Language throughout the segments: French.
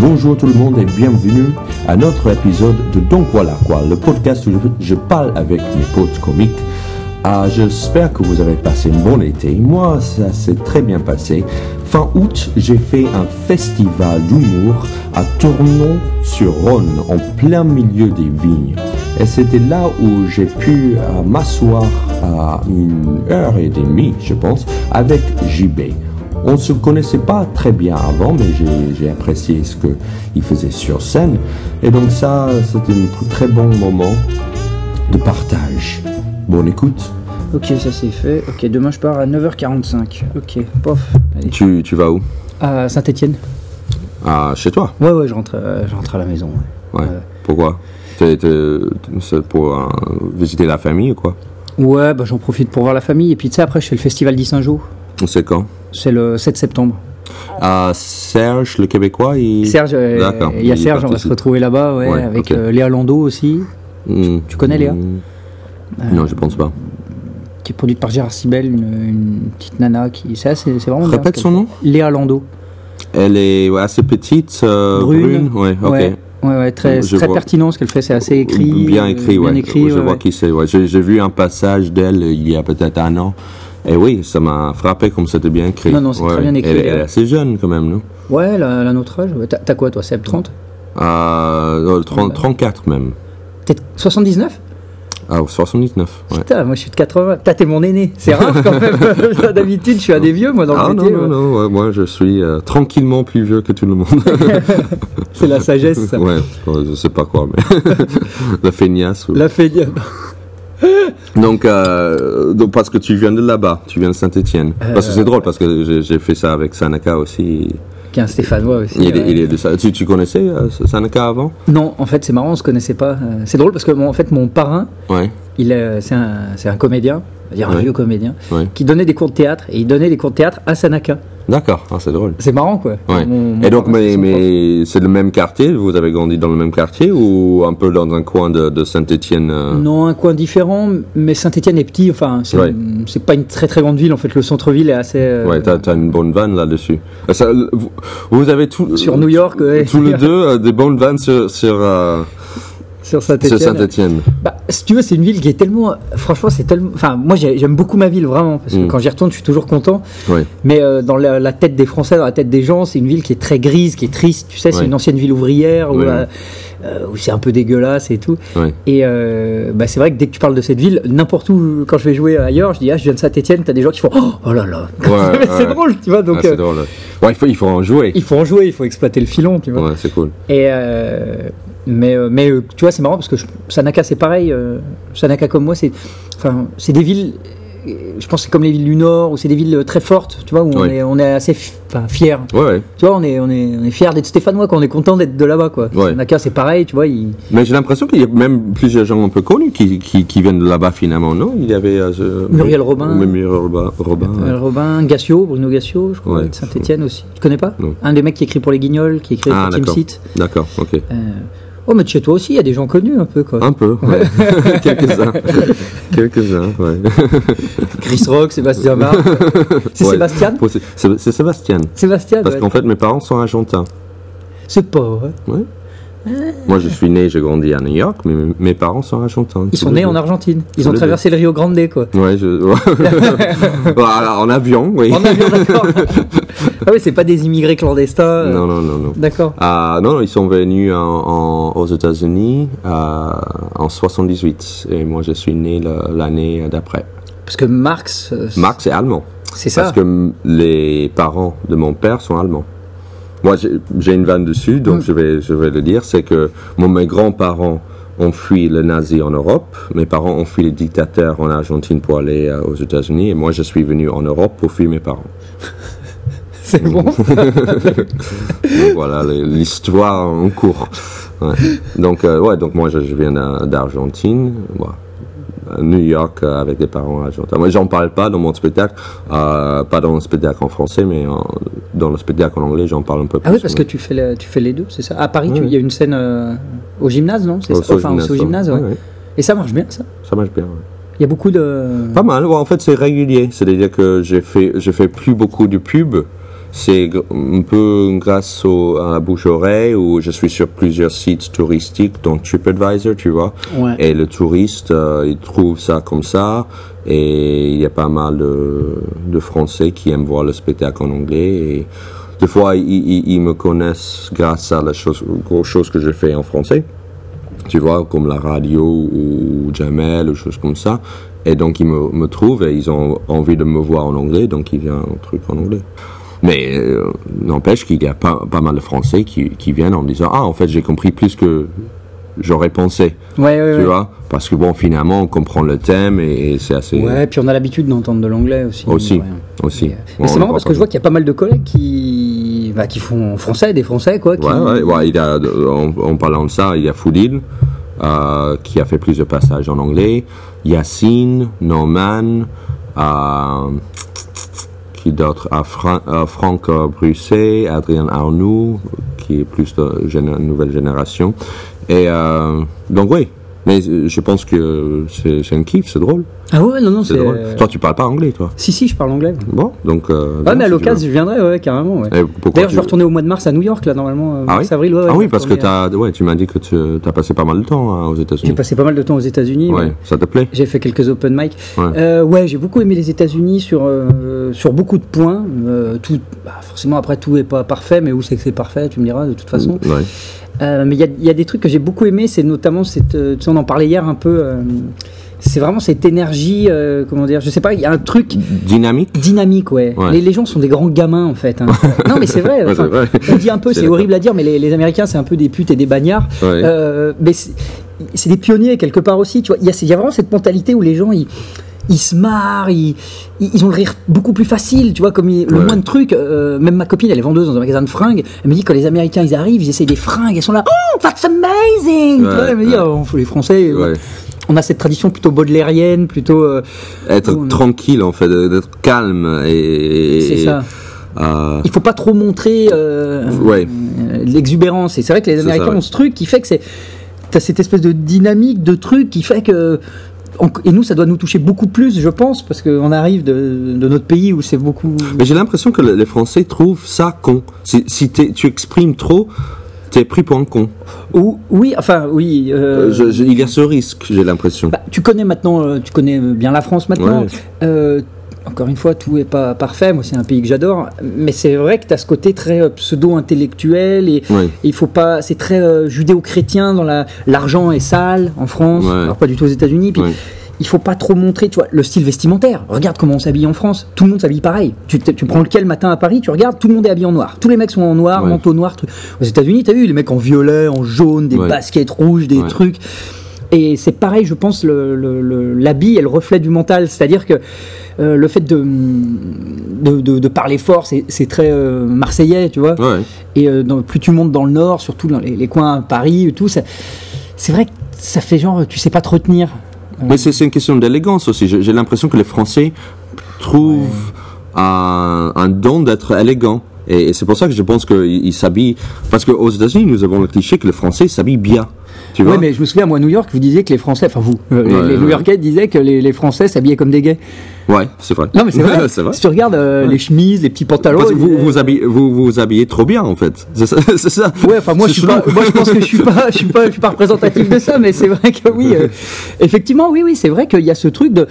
Bonjour tout le monde et bienvenue à notre épisode de Donc Voilà Quoi, le podcast où je parle avec mes potes comiques. J'espère que vous avez passé un bon été. Moi, ça s'est très bien passé. Fin août, j'ai fait un festival d'humour à Tournon-sur-Rhône, en plein milieu des vignes. Et c'était là où j'ai pu m'asseoir à 1h30, je pense, avec JB. On ne se connaissait pas très bien avant, mais j'ai apprécié ce qu'il faisait sur scène. Et donc ça, c'était un très bon moment de partage. Bonne écoute. Ok, ça c'est fait. Ok, demain je pars à 9h45. Ok, pof. Allez. Tu vas où? À Saint-Étienne. Ah, chez toi? Ouais, je rentre à la maison. Ouais. Pourquoi? C'est pour visiter la famille ou quoi? Ouais, bah j'en profite pour voir la famille. Et puis tu sais, après je fais le festival d'Issingeau. C'est quand? C'est le 7 septembre. Serge, le Québécois, Serge, il y a Serge, on va se retrouver là-bas, ouais, avec okay. Léa Landau aussi. Tu connais Léa? Non, je pense pas. Qui est produite par Gérard Sibel, une petite nana qui. C'est vraiment. Répète son nom? Léa Landau. Elle est assez petite, brune. Ouais, ok. Ouais, très pertinent ce qu'elle fait, c'est assez écrit. Bien écrit, bien écrit, je vois qui c'est. Ouais. J'ai vu un passage d'elle il y a peut-être un an. Et oui, ça m'a frappé comme c'était bien écrit. Non, c'est très bien écrit. Elle est assez jeune quand même, non? Ouais, elle a notre âge. T'as quoi, toi, 30? 34 même. T'es 79? Ah, 79. Ouais. Putain, moi je suis de 80. T'es mon aîné. C'est rare quand même. D'habitude, je suis un des vieux, moi, dans le métier. Non, ouais, moi je suis tranquillement plus vieux que tout le monde. C'est la sagesse, ça. Ouais, je sais pas quoi, mais. La feignasse. La feignasse. Donc, parce que tu viens de là-bas, tu viens de Saint-Étienne. Parce que c'est drôle, parce que j'ai fait ça avec Sanaka aussi. Qui est un Stéphanois aussi. Il est de ça. Tu connaissais Sanaka avant? Non, en fait, c'est marrant, on se connaissait pas. C'est drôle parce que en fait, mon parrain, c'est un comédien, c'est-à-dire un vieux comédien, qui donnait des cours de théâtre, et il donnait des cours de théâtre à Sanaka. D'accord, c'est drôle. C'est marrant, quoi. Ouais. Et donc, mais c'est le même quartier? Vous avez grandi dans le même quartier ou un peu dans un coin de Saint-Étienne? Non, un coin différent, mais Saint-Étienne est petit. Enfin, c'est pas une très très grande ville. En fait, le centre-ville est assez. Ouais, t'as une bonne vanne là-dessus. Vous avez sur New York, tous les deux des bonnes vannes sur Saint-Étienne. Bah, si tu veux, c'est une ville qui est tellement. Franchement, c'est tellement. Enfin, moi, j'aime beaucoup ma ville, vraiment. Parce que quand j'y retourne, je suis toujours content. Ouais. Mais dans la tête des Français, dans la tête des gens, c'est une ville qui est très grise, qui est triste. Tu sais, c'est une ancienne ville ouvrière où c'est un peu dégueulasse et tout. Ouais. Et c'est vrai que dès que tu parles de cette ville, n'importe où, quand je vais jouer ailleurs, je dis, je viens de Saint-Étienne, t'as des gens qui font oh là là. C'est drôle, tu vois. Donc, c'est drôle. Ouais, il faut en jouer. Il faut exploiter le filon, tu vois. Ouais, c'est cool. Et. Mais tu vois, c'est marrant parce que Sanaka c'est pareil. Sanaka comme moi, c'est des villes. Je pense que c'est comme les villes du Nord, où c'est des villes très fortes, tu vois, où on est assez fiers. Ouais. Tu vois, on est fiers d'être stéphanois, quoi. On est content d'être de là-bas, quoi. Ouais. Sanaka c'est parein, tu vois. Mais j'ai l'impression qu'il y a même plusieurs gens un peu connus qui viennent de là-bas finalement, non? Il y avait Muriel Robin. Muriel Robin, Gassio, Bruno Gassio, je crois, de Saint-Étienne aussi. Tu connais pas? Non. Un des mecs qui écrit pour les Guignols, qui écrit pour Team Seat. D'accord, ok. Oh, mais chez toi aussi, il y a des gens connus un peu, quoi. Un peu, ouais. Quelques-uns, ouais. Chris Rock, Sébastien Marc. C'est Sébastien? C'est Sébastien. Sébastien, parce qu'en fait, mes parents sont argentins. C'est pas vrai. Ouais. Moi, je suis né, j'ai grandi à New York, mais mes parents sont argentins. Ils sont nés en Argentine. Ils ont traversé le Rio Grande, quoi. Ouais, voilà, en avion, oui. En avion, d'accord. Ah oui, c'est pas des immigrés clandestins. Non. D'accord. Non, ils sont venus aux États-Unis en 78, et moi, je suis né l'année d'après. Parce que Marx est allemand. C'est ça. Parce que les parents de mon père sont allemands. Moi, j'ai une vanne dessus, donc je vais le dire, c'est que mes grands-parents ont fui le nazi en Europe, mes parents ont fui les dictateurs en Argentine pour aller aux États-Unis, et moi, je suis venu en Europe pour fuir mes parents. C'est bon. Donc, voilà, l'histoire en cours. Ouais. Donc moi, je viens d'Argentine. Voilà. New York avec des parents argentins. Moi, j'en parle pas dans mon spectacle, pas dans le spectacle en français, mais dans le spectacle en anglais, j'en parle un peu plus. Ah oui, parce que tu fais les deux, c'est ça. À Paris, il y a une scène au gymnase, non? C'est ça. Enfin, au gymnase, ouais. Et ça marche bien, ça. Ça marche bien. Ouais. Il y a beaucoup de. Pas mal. Ouais, en fait, c'est régulier. C'est-à-dire que j'ai fait plus beaucoup de pubs. c'est un peu grâce à la bouche-oreille où je suis sur plusieurs sites touristiques, dont TripAdvisor, tu vois. Ouais. Et le touriste, il trouve ça comme ça. Et il y a pas mal de Français qui aiment voir le spectacle en anglais. Et des fois, ils me connaissent grâce à aux choses que je fais en français. Tu vois, comme la radio ou Jamel ou choses comme ça. Et donc, ils me trouvent et ils ont envie de me voir en anglais. Donc, ils viennent un truc en anglais. Mais n'empêche qu'il y a pas mal de Français qui viennent en me disant « Ah, en fait, j'ai compris plus que j'aurais pensé. » Tu vois, parce que bon, finalement, on comprend le thème et c'est assez... Ouais, puis on a l'habitude d'entendre de l'anglais aussi. Aussi. Mais c'est marrant parce que je vois qu'il y a pas mal de collègues qui font français, des Français, quoi. En parlant de ça, il y a Foudil, qui a fait plusieurs passages en anglais. Yacine, Norman, qui d'autres, Franck Brusset, Adrien Arnoux, qui est plus de nouvelle génération. Et donc oui, mais je pense que c'est un kiff, c'est drôle. Ah ouais, non, c'est drôle. Toi, tu parles pas anglais, toi? Si, je parle anglais. Bon, donc... mais à l'occasion, je viendrai, carrément. Ouais. D'ailleurs, je vais retourner au mois de mars à New York, là, normalement, mars-avril. Oui, parce que tu m'as dit que tu as passé pas mal de temps aux États-Unis. J'ai passé pas mal de temps aux États-Unis. Ouais, ça te plaît? J'ai fait quelques open mic. J'ai beaucoup aimé les États-Unis sur beaucoup de points. Forcément, après, tout est pas parfait, mais où c'est que c'est parfait, tu me diras, de toute façon. Mais il y a des trucs que j'ai beaucoup aimé, c'est notamment on en parlait hier un peu, c'est vraiment cette énergie, comment dire, je sais pas, il y a un truc dynamique, ouais. Les gens sont des grands gamins en fait. Hein. Non mais c'est vrai, on dit un peu, c'est horrible à dire, mais les Américains c'est un peu des putes et des bagnards, mais c'est des pionniers quelque part aussi, tu vois. Il y a vraiment cette mentalité où les gens ils se marrent, ils ont le rire beaucoup plus facile, tu vois, comme le moins de trucs. Même ma copine, elle est vendeuse dans un magasin de fringues. Elle me dit quand les Américains ils arrivent, ils essayent des fringues, ils sont là, oh that's amazing. Elle me dit, les Français, on a cette tradition plutôt baudelairienne, plutôt être tranquille en fait, d'être calme et c'est ça. Il faut pas trop montrer l'exubérance. Et c'est vrai que les Américains ont ce truc qui fait que t'as cette espèce de dynamique de truc qui fait que et nous, ça doit nous toucher beaucoup plus, je pense, parce qu'on arrive de notre pays où c'est beaucoup... Mais j'ai l'impression que les Français trouvent ça con. Si tu exprimes trop, t'es pris pour un con. Oui. Il y a ce risque, j'ai l'impression. Tu connais bien la France maintenant. Encore une fois, tout n'est pas parfait. Moi, c'est un pays que j'adore. Mais c'est vrai que tu as ce côté très pseudo-intellectuel. Et il faut pas. C'est très judéo-chrétien dans l'argent est sale en France. Alors, pas du tout aux États-Unis. Puis, il faut pas trop montrer, tu vois, le style vestimentaire. Regarde comment on s'habille en France. Tout le monde s'habille pareil. Tu prends lequel matin à Paris, tu regardes, tout le monde est habillé en noir. Tous les mecs sont en noir, manteau noir. Aux États-Unis, tu as vu les mecs en violet, en jaune, des baskets rouges, des trucs. Et c'est pareil, je pense, l'habit est le reflet du mental. C'est-à-dire que le fait de parler fort, c'est très marseillais, tu vois. Et plus tu montes dans le nord, surtout dans les coins Paris et tout, c'est vrai que ça fait genre, tu sais pas te retenir. Mais c'est une question d'élégance aussi. J'ai l'impression que les Français trouvent un don d'être élégant. Et c'est pour ça que je pense qu'ils s'habillent. Parce qu'aux États-Unis, nous avons le cliché que les Français s'habillent bien. Oui, mais je me souviens, moi, à New York, vous disiez que les Français, enfin vous, les New-Yorkais disaient que les Français s'habillaient comme des gays. Ouais, c'est vrai. Non, mais c'est vrai. C'est vrai. Si tu regardes les chemises, les petits pantalons. Parce que vous habillez trop bien, en fait. C'est ça. Ouais, enfin, moi, je pense que je suis pas représentatif de ça, mais c'est vrai que oui, effectivement, oui, c'est vrai qu'il y a ce truc de,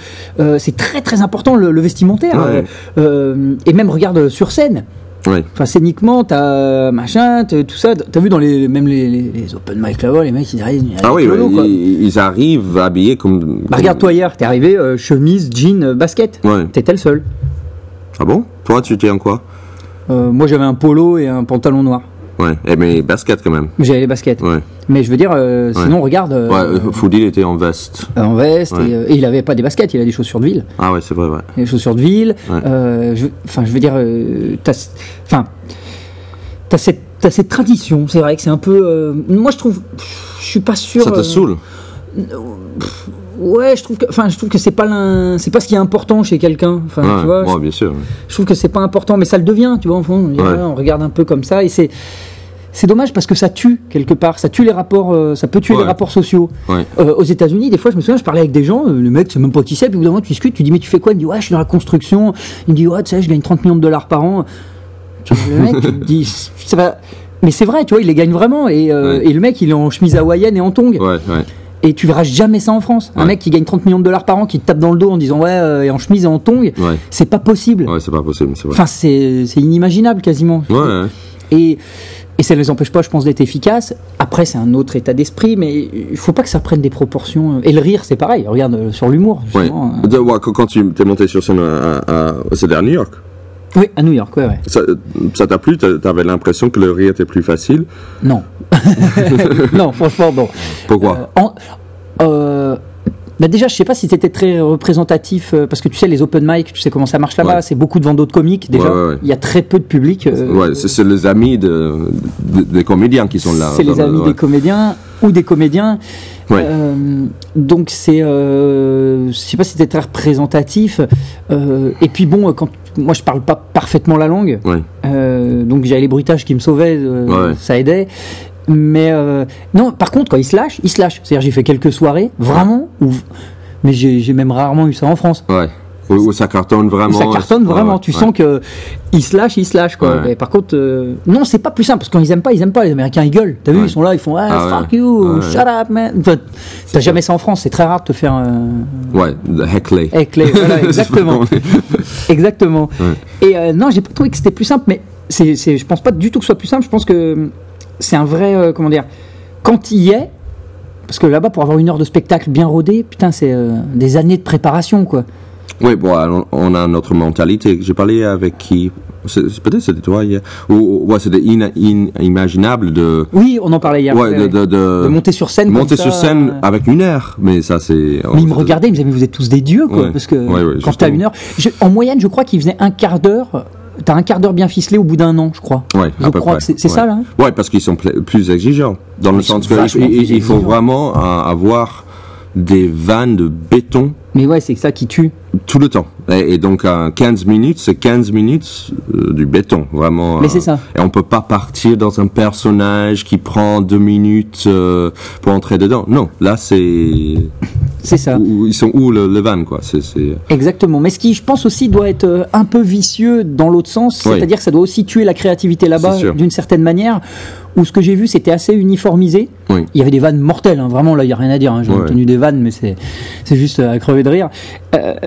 c'est très, très important, le vestimentaire. Et même, regarde sur scène. Enfin, scéniquement, t'as machin, tout ça. T'as vu dans les open mic là-bas, les mecs ils arrivent. Ils arrivent habillés comme. Regarde-toi hier, t'es arrivé chemise, jean, basket. T'étais le seul. Ah bon? Toi, tu étais en quoi? Moi, j'avais un polo et un pantalon noir. Mais basket quand même. J'avais les baskets. Mais je veux dire, sinon, regarde. Foudil était en veste. En veste, et il avait pas des baskets, il a des chaussures de ville. Ah ouais, c'est vrai, Des chaussures de ville. Je veux dire, t'as cette tradition, c'est vrai que c'est un peu. Moi, je suis pas sûr. Ça te saoule? Ouais, je trouve que c'est pas ce qui est important chez quelqu'un. Enfin, tu vois. Bien sûr. Je trouve que c'est pas important, mais ça le devient, tu vois. Enfin, on regarde un peu comme ça, et c'est dommage parce que ça tue quelque part, ça tue les rapports, ça peut tuer les rapports sociaux. Aux États-Unis, des fois, je me souviens, je parlais avec des gens, le mec, c'est même pas qui c'est, puis au bout d'un moment, tu discutes, tu dis mais tu fais quoi? Il me dit ouais, je suis dans la construction. Il me dit ouais, tu sais, je gagne $30 millions par an. Tu vois, le mec, il te dit, ça va. Mais c'est vrai, tu vois, il les gagne vraiment. Et le mec, il est en chemise hawaïenne et en tongs. Et tu verras jamais ça en France. Un mec qui gagne 30 millions de dollars par an, qui te tape dans le dos en disant et en chemise et en tongs, c'est pas possible. Ouais, c'est pas possible, c'est vrai. Enfin, c'est inimaginable quasiment. Et ça ne les empêche pas, je pense, d'être efficaces. Après, c'est un autre état d'esprit, mais il faut pas que ça prenne des proportions. Et le rire, c'est pareil. Regarde sur l'humour. Quand tu t'es monté sur scène c'était à New York. Oui, à New York, ouais. Ça t'a plu? T'avais l'impression que le rire était plus facile? Non. Non, franchement, non. Pourquoi? Déjà, je sais pas si c'était très représentatif, parce que tu sais, les open mic, tu sais comment ça marche là-bas, c'est beaucoup de vendos de comiques, déjà. Il y a très peu de public. C'est les amis des comédiens qui sont là. C'est les amis des comédiens ou des comédiens. Donc c'est, je sais pas si c'était très représentatif. Et puis bon, moi je parle pas parfaitement la langue, donc j'avais les bruitages qui me sauvaient, ça aidait. Mais non, par contre, quand il se lâche. C'est-à-dire, j'ai fait quelques soirées, vraiment, mais j'ai même rarement eu ça en France. Où ça cartonne vraiment. Tu sens que il se lâche quoi. Et par contre, non, c'est pas plus simple, parce que quand ils aiment pas. Les Américains, ils gueulent. T'as vu, ils sont là, ils font fuck you, shut up man. Enfin, t'as jamais ça en France, c'est très rare de te faire. Heckler, voilà, exactement. Exactement. Et non, j'ai pas trouvé que c'était plus simple, mais je pense pas du tout que ce soit plus simple. Je pense que c'est un vrai, comment dire, quand il y est, parce que là-bas, pour avoir une heure de spectacle bien rodé, putain, c'est des années de préparation, quoi. Oui, bon, on a notre mentalité. J'ai parlé avec qui? Peut-être c'était toi hier. C'était inimaginable de. Oui, on en parlait hier. De monter sur scène. Sur scène avec une heure, mais ça c'est. Mais il me regardait, il me disait mais vous êtes tous des dieux, quoi, parce que quand t'as une heure, en moyenne, je crois qu'il faisait un quart d'heure. T'as un quart d'heure bien ficelé au bout d'un an, je crois. Je crois que c'est ça, là. Ouais, parce qu'ils sont plus exigeants. Dans le sens qu'il faut vraiment avoir des vannes de béton. Mais ouais, c'est ça qui tue. Tout le temps. Et donc, 15 minutes, c'est 15 minutes du béton, vraiment. Mais c'est ça. Et on peut pas partir dans un personnage qui prend 2 minutes pour entrer dedans. Non, là, c'est ça. Ils sont où le van, quoi. Exactement. Mais ce qui, je pense aussi, doit être un peu vicieux dans l'autre sens. C'est-à-dire que ça doit aussi tuer la créativité là-bas, d'une certaine manière. Où ce que j'ai vu, c'était assez uniformisé. Il y avait des vannes mortelles, hein. Vraiment, là, il n'y a rien à dire. Hein. J'ai obtenu des vannes, mais c'est juste à crever de rire.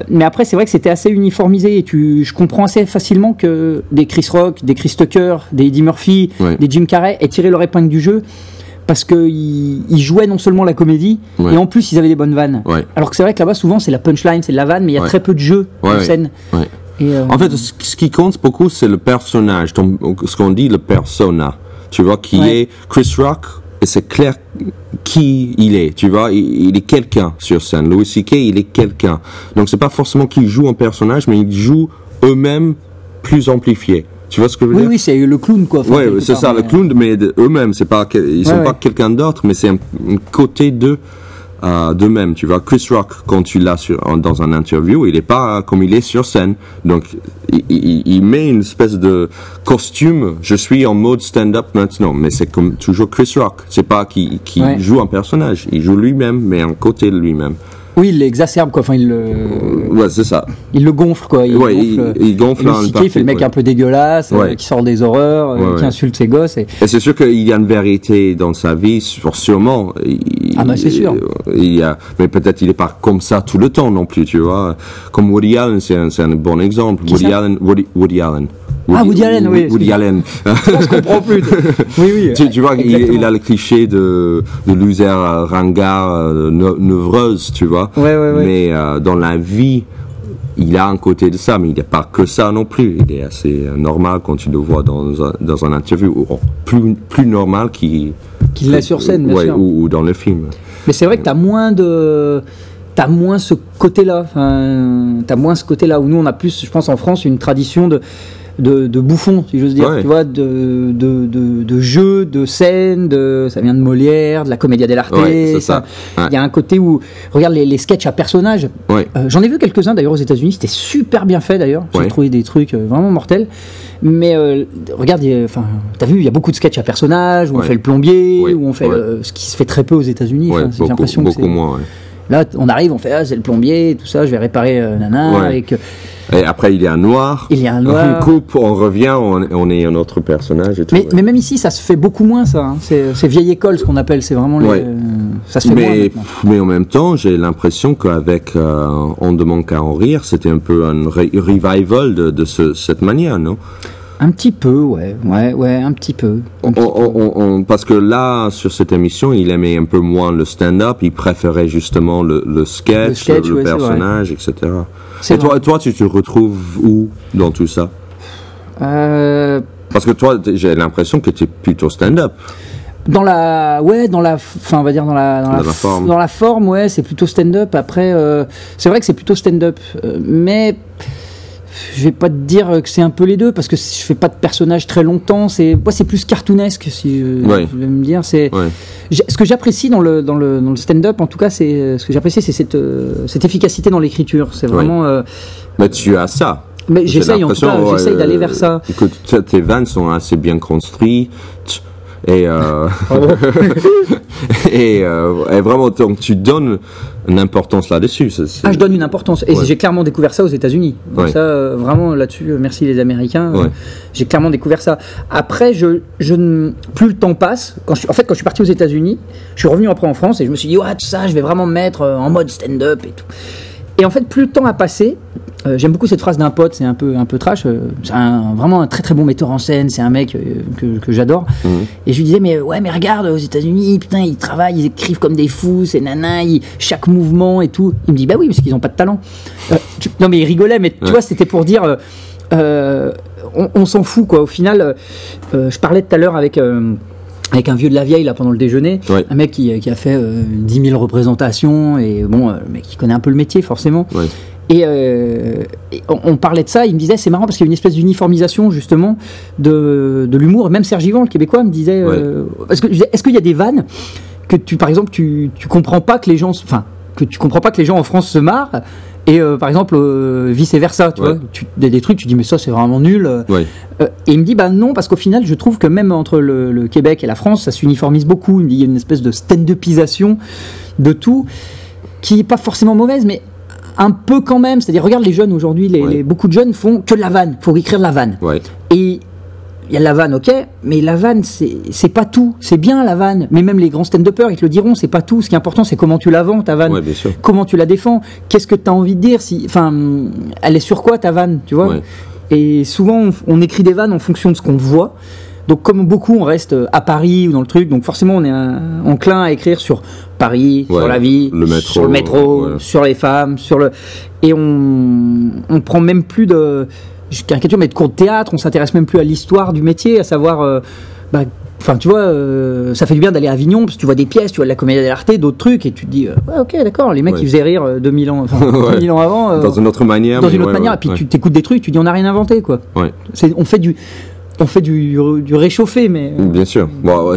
Mais après, c'est vrai que c'était assez uniformisé et je comprends assez facilement que des Chris Rock, des Chris Tucker, des Eddie Murphy, des Jim Carrey aient tiré leur épingle du jeu. Parce qu'ils jouaient non seulement la comédie, et en plus ils avaient des bonnes vannes. Alors que c'est vrai que là-bas, souvent, c'est la punchline, c'est de la vanne, mais il y a très peu de jeu en scène. Et en fait, ce qui compte beaucoup, c'est le personnage, ce qu'on dit le persona. Tu vois, qui est Chris Rock, et c'est clair qui il est. Tu vois, il est quelqu'un sur scène. Louis C.K., il est quelqu'un. Donc, c'est pas forcément qu'il joue un personnage, mais ils jouent eux-mêmes plus amplifiés. Tu vois ce que je veux dire? Oui, c'est le clown, quoi. Oui, c'est ça, le clown, mais eux-mêmes. Ils sont pas quelqu'un d'autre, mais c'est un côté d'eux-mêmes. Tu vois, Chris Rock, quand tu l'as dans un interview, il est pas comme il est sur scène. Donc, il met une espèce de costume. Je suis en mode stand-up maintenant, mais c'est comme toujours Chris Rock. C'est pas qu'il joue un personnage. Il joue lui-même, mais un côté de lui-même. Oui, il l'exacerbe, quoi. Enfin, c'est ça. Il le gonfle, quoi. Il gonfle. Il fait le mec un peu dégueulasse, qui sort des horreurs, qui insulte ses gosses. Et c'est sûr qu'il y a une vérité dans sa vie, sûrement. C'est sûr. Mais peut-être il n'est pas comme ça tout le temps non plus, tu vois. Comme Woody Allen, c'est un bon exemple. Woody Allen. Woody Allen, oui. Woody Allen. Je comprends plus. Oui. Tu vois, il a le cliché de loser ringard, nevreuse, tu vois. Mais dans la vie, il a un côté de ça, mais il n'est pas que ça non plus. Il est assez normal quand tu le vois dans un interview, plus normal qu'il l'a sur scène, bien sûr. Ou dans le film. Mais c'est vrai que t'as moins ce côté-là. T'as moins ce côté-là où nous on a plus, je pense, en France, une tradition de bouffon, si j'ose dire, tu vois, de jeu, de scène, ça vient de Molière, de la Commedia dell'arte. Il y a un côté où, regarde les sketchs à personnages. J'en ai vu quelques-uns d'ailleurs aux États-Unis, c'était super bien fait d'ailleurs. J'ai trouvé des trucs vraiment mortels. Mais regarde, t'as vu, il y a beaucoup de sketchs à personnages où on fait le plombier, où on fait ce qui se fait très peu aux États-Unis. J'ai l'impression beaucoup moins. Là, on arrive, on fait c'est le plombier, tout ça, je vais réparer nana. Et après, il y a un noir. On coupe, on revient, on est un autre personnage et tout. Mais même ici, ça se fait beaucoup moins, ça. Hein. C'est vieille école, ce qu'on appelle. C'est vraiment ça se fait moins. Mais en même temps, j'ai l'impression qu'avec On ne demande qu'à en rire, c'était un peu un revival de cette manière, non? Un petit peu, ouais, un petit peu. Parce que là, sur cette émission, il aimait un peu moins le stand-up, il préférait justement le sketch, le personnage, etc. Et toi, tu te retrouves où dans tout ça? Parce que toi, j'ai l'impression que tu es plutôt stand-up. Dans la forme, ouais, c'est plutôt stand-up. Après, c'est vrai que c'est plutôt stand-up, mais je vais pas te dire que c'est un peu les deux parce que je fais pas de personnage très longtemps. C'est plus cartoonesque, si je vais me dire. Ce que j'apprécie dans le stand-up, en tout cas, c'est cette efficacité dans l'écriture. C'est vraiment. Mais tu as ça. Mais j'essaye d'aller vers ça. Que tes vannes sont assez bien construites. Et vraiment, donc, tu donnes une importance là-dessus. Je donne une importance. Et j'ai clairement découvert ça aux États-Unis. Donc ça, vraiment, là-dessus, merci les Américains. J'ai clairement découvert ça. Après, plus le temps passe, quand je suis parti aux États-Unis, je suis revenu après en France et je me suis dit, tout ça, je vais vraiment me mettre en mode stand-up et tout. Et en fait, plus le temps a passé, j'aime beaucoup cette phrase d'un pote, c'est un peu trash, c'est vraiment un très très bon metteur en scène, c'est un mec que j'adore. Et je lui disais, mais regarde, aux États-Unis, putain, ils travaillent, ils écrivent comme des fous, c'est nana, chaque mouvement et tout. Il me dit, bah oui, parce qu'ils n'ont pas de talent. Non, mais il rigolait, mais tu vois, c'était pour dire, on s'en fout, quoi. Au final, je parlais tout à l'heure avec un vieux de la vieille là pendant le déjeuner, un mec qui a fait 10 000 représentations et le mec qui connaît un peu le métier forcément. Et on parlait de ça, il me disait c'est marrant parce qu'il y a une espèce d'uniformisation justement de l'humour. Et même Serge Yvan, le Québécois, me disait est-ce qu'il y a des vannes que par exemple tu comprends pas que les gens en France se marrent et par exemple vice versa, tu vois, des trucs tu dis mais ça c'est vraiment nul. Et il me dit bah non, parce qu'au final je trouve que même entre le Québec et la France ça s'uniformise beaucoup. Il me dit il y a une espèce de stand-upisation de tout qui est pas forcément mauvaise, mais un peu quand même. C'est-à-dire regarde les jeunes aujourd'hui, beaucoup de jeunes font que de la vanne, faut écrire de la vanne. Et il y a la vanne, ok, mais la vanne, c'est pas tout. C'est bien la vanne, mais même les grands stand-uppers, ils te le diront, c'est pas tout. Ce qui est important, c'est comment tu la vends, ta vanne. Comment tu la défends. Qu'est-ce que tu as envie de dire elle est sur quoi, ta vanne, tu vois. Et souvent, on écrit des vannes en fonction de ce qu'on voit. Donc, comme beaucoup, on reste à Paris ou dans le truc. Donc, forcément, on est enclin à écrire sur Paris, sur la vie, sur le métro, sur les femmes, et on prend même plus de caricature, mais de cours de théâtre. On s'intéresse même plus à l'histoire du métier, à savoir, tu vois, ça fait du bien d'aller à Avignon parce que tu vois des pièces, tu vois de la Commedia dell'arte, d'autres trucs, et tu te dis, ok, d'accord, les mecs ils faisaient rire 2000 ans avant. Dans une autre manière. Et puis tu t'écoutes des trucs, tu dis, on n'a rien inventé, quoi. On fait du réchauffé, mais... Bien sûr.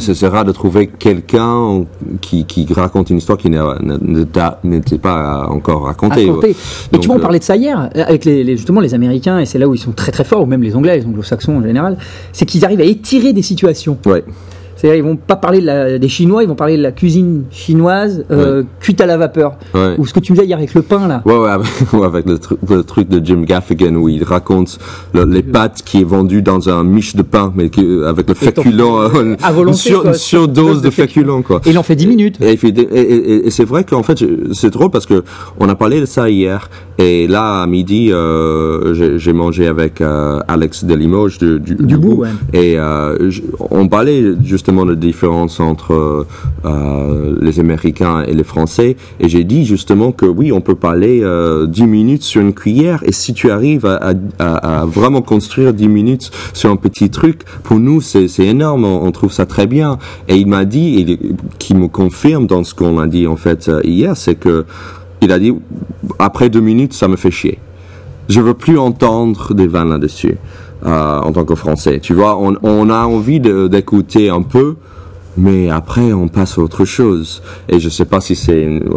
C'est rare de trouver quelqu'un qui raconte une histoire qui n'était pas encore racontée. Mais tu vois, on parlait de ça hier, avec justement les Américains, et c'est là où ils sont très très forts, ou même les Anglais, les Anglo-Saxons en général, c'est qu'ils arrivent à étirer des situations. C'est-à-dire, ils vont pas parler des Chinois, ils vont parler de la cuisine chinoise cuite à la vapeur. Ou ce que tu me disais hier avec le pain, là. Avec le truc de Jim Gaffigan où il raconte les pâtes qui est vendues dans un miche de pain, mais avec le féculent, une surdose de féculent, quoi. Et il en fait 10 minutes. Et c'est vrai qu'en fait, c'est drôle parce que on a parlé de ça hier. Et là, à midi, j'ai mangé avec Alex Delimoge du Bout. Et on parlait justement de la différence entre les Américains et les Français. Et j'ai dit justement que oui, on peut parler 10 minutes sur une cuillère. Et si tu arrives à vraiment construire 10 minutes sur un petit truc, pour nous, c'est énorme. On trouve ça très bien. Et il m'a dit, et qui me confirme dans ce qu'on a dit en fait hier, c'est que il a dit, après 2 minutes, ça me fait chier. Je veux plus entendre des vannes là-dessus, en tant que Français. Tu vois, on a envie d'écouter un peu, mais après on passe à autre chose. Et je sais pas si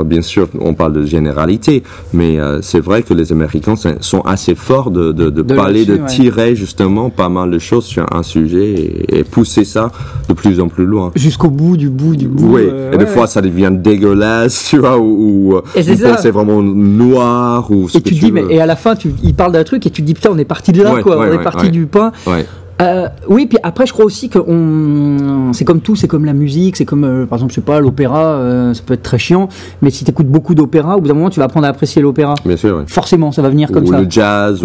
bien sûr on parle de généralité, mais c'est vrai que les Américains sont assez forts de parler, de tirer justement pas mal de choses sur un sujet et pousser ça de plus en plus loin. Jusqu'au bout du bout. Oui, et des fois ça devient dégueulasse, tu vois, ou c'est vraiment noir, ou ce et que tu dis, mais et à la fin, il parle d'un truc et tu te dis, putain, on est parti de là, on est parti du point. Ouais. Oui, puis après, je crois aussi que c'est comme tout, c'est comme la musique, c'est comme, par exemple, je sais pas, l'opéra, ça peut être très chiant, mais si tu écoutes beaucoup d'opéra, au bout d'un moment, tu vas apprendre à apprécier l'opéra. Bien sûr, oui. Forcément, ça va venir comme ça. Ou le jazz.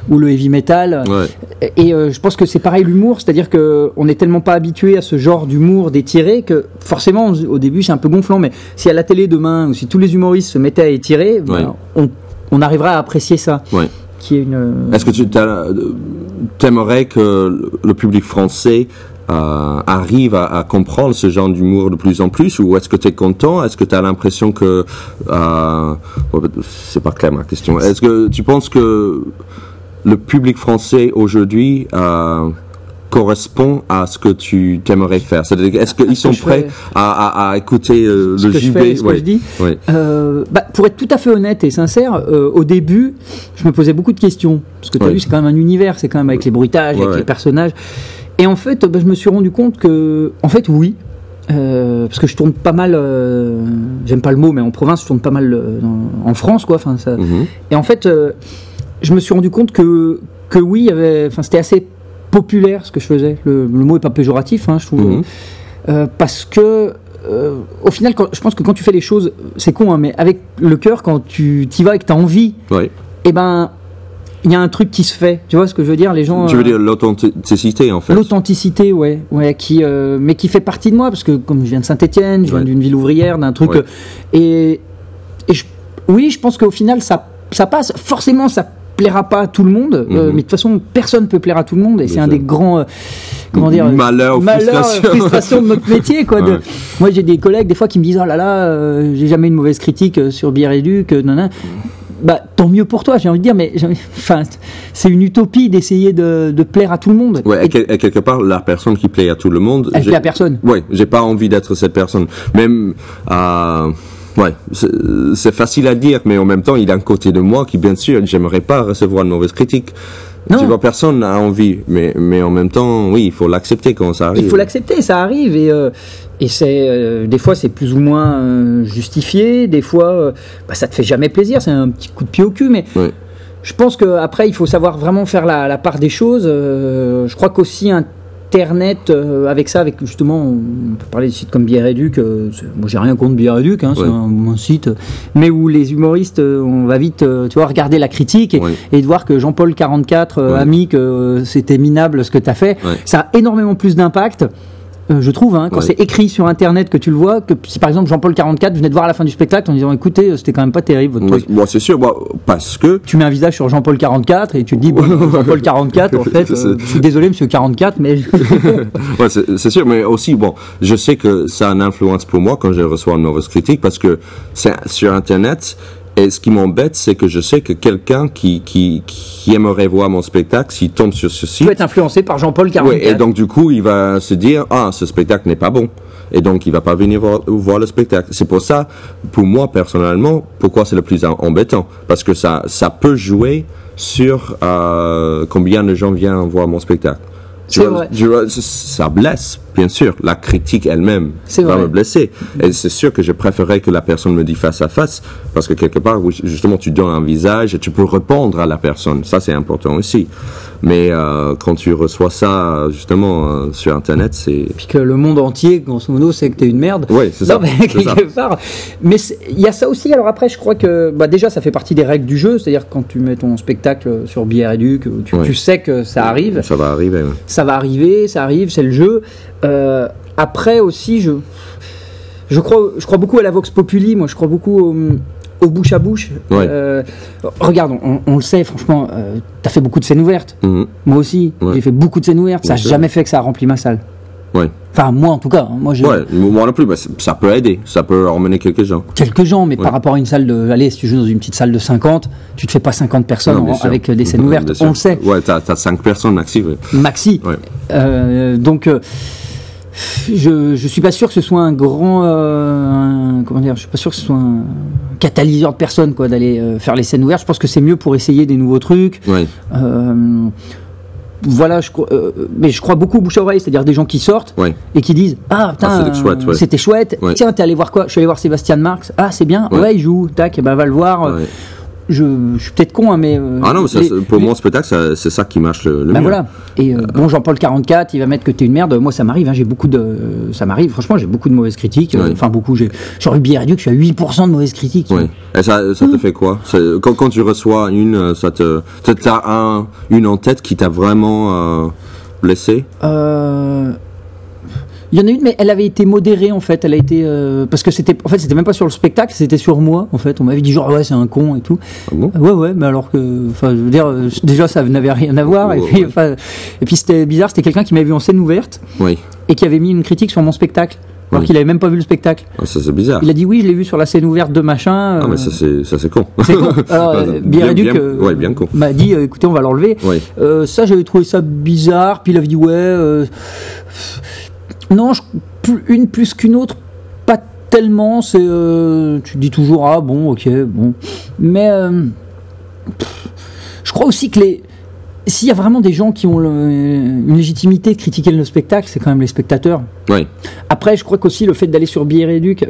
Ou le heavy metal. Ouais. Et je pense que c'est pareil l'humour, c'est-à-dire qu'on est tellement pas habitué à ce genre d'humour d'étirer que forcément, au début, c'est un peu gonflant, mais si à la télé demain, ou si tous les humoristes se mettaient à étirer, on arriverait à apprécier ça. Ouais. Est-ce que tu aimerais que le public français arrive à comprendre ce genre d'humour de plus en plus, ou est-ce que tu es content? Est-ce que tu as l'impression que c'est pas clair ma question. Est-ce que tu penses que le public français aujourd'hui correspond à ce que tu t'aimerais faire? C'est-à-dire, est-ce qu'ils sont prêts à écouter le JB? Je dis. Pour être tout à fait honnête et sincère, au début, je me posais beaucoup de questions. Parce que tu as vu, c'est quand même un univers, c'est quand même avec les bruitages, avec les personnages. Et en fait, je me suis rendu compte que, en fait, oui. Parce que je tourne pas mal, j'aime pas le mot, mais en province, je tourne pas mal en France, quoi. Enfin, ça. Et en fait, je me suis rendu compte que oui, c'était assez populaire ce que je faisais. Le mot est pas péjoratif, je trouve, parce que au final, je pense que quand tu fais les choses, c'est con, mais avec le cœur, quand tu t'y vas et que tu as envie, et ben il y a un truc qui se fait. Tu vois ce que je veux dire? Les gens. Tu veux dire l'authenticité, en fait. L'authenticité, mais qui fait partie de moi, parce que comme je viens de Saint-Étienne, je viens d'une ville ouvrière, d'un truc, je pense qu'au final ça passe. Forcément, ça plaira pas à tout le monde, mais de toute façon personne peut plaire à tout le monde, et c'est un des grands malheur, frustration de notre métier, quoi. Moi j'ai des collègues des fois qui me disent, oh là là, j'ai jamais eu une mauvaise critique sur Bière et Duc, tant mieux pour toi, j'ai envie de dire, mais c'est une utopie d'essayer de plaire à tout le monde. Et quelque part, la personne qui plaît à tout le monde, elle plaît à personne. J'ai pas envie d'être cette personne, même c'est facile à dire, mais en même temps, il y a un côté de moi qui, bien sûr, j'aimerais pas recevoir une mauvaise critique. Non. Tu vois, personne n'a envie, mais en même temps, oui, il faut l'accepter quand ça arrive. Il faut l'accepter, ça arrive, et c'est des fois c'est plus ou moins justifié, des fois ça te fait jamais plaisir, c'est un petit coup de pied au cul, mais je pense qu'après il faut savoir vraiment faire la part des choses. Je crois qu'aussi Internet, avec justement, on peut parler de sites comme Bière et Duc, moi j'ai rien contre Bière et Duc, c'est un site, mais où les humoristes, on va vite, tu vois, regarder la critique et de voir que Jean-Paul 44 a mis que c'était minable ce que tu as fait, ça a énormément plus d'impact. Je trouve, quand c'est écrit sur Internet que tu le vois, que si par exemple Jean-Paul 44 venait de voir à la fin du spectacle en disant, écoutez, c'était quand même pas terrible votre truc. Moi c'est sûr, parce que tu mets un visage sur Jean-Paul 44 et tu te dis, Jean-Paul 44, en fait, je suis désolé monsieur 44, mais c'est sûr, mais aussi je sais que ça a une influence pour moi quand je reçois une mauvaise critique, parce que c'est sur Internet. Et ce qui m'embête, c'est que je sais que quelqu'un qui aimerait voir mon spectacle, s'il tombe sur ce site, peut être influencé par Jean-Paul 44. Et donc du coup, il va se dire, ce spectacle n'est pas bon. Et donc, il va pas venir voir le spectacle. C'est pour ça, pour moi, personnellement, pourquoi c'est le plus embêtant. Parce que ça peut jouer sur combien de gens viennent voir mon spectacle. Tu vois, ça blesse, bien sûr. La critique elle-même va me blesser. Et c'est sûr que je préférerais que la personne me dise face à face, parce que quelque part, justement, tu donnes un visage et tu peux répondre à la personne. Ça, c'est important aussi. Mais quand tu reçois ça, justement, sur Internet, c'est... Puis que le monde entier, grosso modo, sait que t'es une merde. Oui, c'est ça. Mais quelque part. Mais il y a ça aussi. Alors après, je crois que déjà, ça fait partie des règles du jeu. C'est-à-dire quand tu mets ton spectacle sur Bière et Duc, tu sais que ça arrive. Ça va arriver, Ça va arriver, ça arrive, c'est le jeu. Après aussi, je crois beaucoup à la Vox Populi. Moi, je crois beaucoup au bouche à bouche. Regarde, on le sait, franchement, t'as fait beaucoup de scènes ouvertes. Moi aussi, j'ai fait beaucoup de scènes ouvertes. Ça n'a jamais fait que ça a rempli ma salle. Enfin, moi en tout cas. Moi non plus, mais ça peut aider. Ça peut emmener quelques gens. Mais par rapport à une salle allez, si tu joues dans une petite salle de 50, tu te fais pas 50 personnes avec des scènes ouvertes. On le sait. T'as 5 personnes maxi. Maxi. Donc... Je suis pas sûr que ce soit un grand, comment dire, je suis pas sûr que ce soit un catalyseur de personnes, quoi, d'aller faire les scènes ouvertes. Je pense que c'est mieux pour essayer des nouveaux trucs. Oui. Voilà, mais je crois beaucoup bouche à oreille, c'est-à-dire des gens qui sortent et qui disent putain, c'était chouette. Ouais. Tiens, t'es allé voir quoi? Je suis allé voir Sébastien Marx. Ah, c'est bien. Ouais, il joue. Tac, ben va le voir. Ouais. Je suis peut-être con, hein, mais non, mais pour mon spectacle, c'est ça qui marche le mieux. Voilà. Et bon, Jean-Paul 44, il va mettre que t'es une merde. Moi, ça m'arrive. Hein, ça m'arrive. Franchement, j'ai beaucoup de mauvaises critiques. Enfin, beaucoup. Sur Ubi Réduc, je suis à 8% de mauvaises critiques. Oui. Et ça te fait quoi? Quand tu reçois une, t'as une en tête qui t'a vraiment blessé? Il y en a une, mais elle avait été modérée en fait. Elle a été parce que c'était même pas sur le spectacle, c'était sur moi en fait. On m'avait dit genre ouais c'est un con et tout. Ah bon? Ouais, mais alors que, enfin je veux dire, déjà ça n'avait rien à voir et puis c'était bizarre, c'était quelqu'un qui m'avait vu en scène ouverte et qui avait mis une critique sur mon spectacle. Alors qu'il avait même pas vu le spectacle. Ah, ça c'est bizarre. Il a dit oui, je l'ai vu sur la scène ouverte de machin. Ah mais ça c'est con. C'est con. Alors Biréduc bien con. m'a dit écoutez on va l'enlever. Ça j'avais trouvé ça bizarre. Puis il avait dit non, une plus qu'une autre, pas tellement. C'est tu te dis toujours ah bon ok bon, mais je crois aussi que s'il y a vraiment des gens qui ont une légitimité de critiquer le spectacle, c'est quand même les spectateurs. Oui. Après, je crois qu'aussi le fait d'aller sur Biréduc,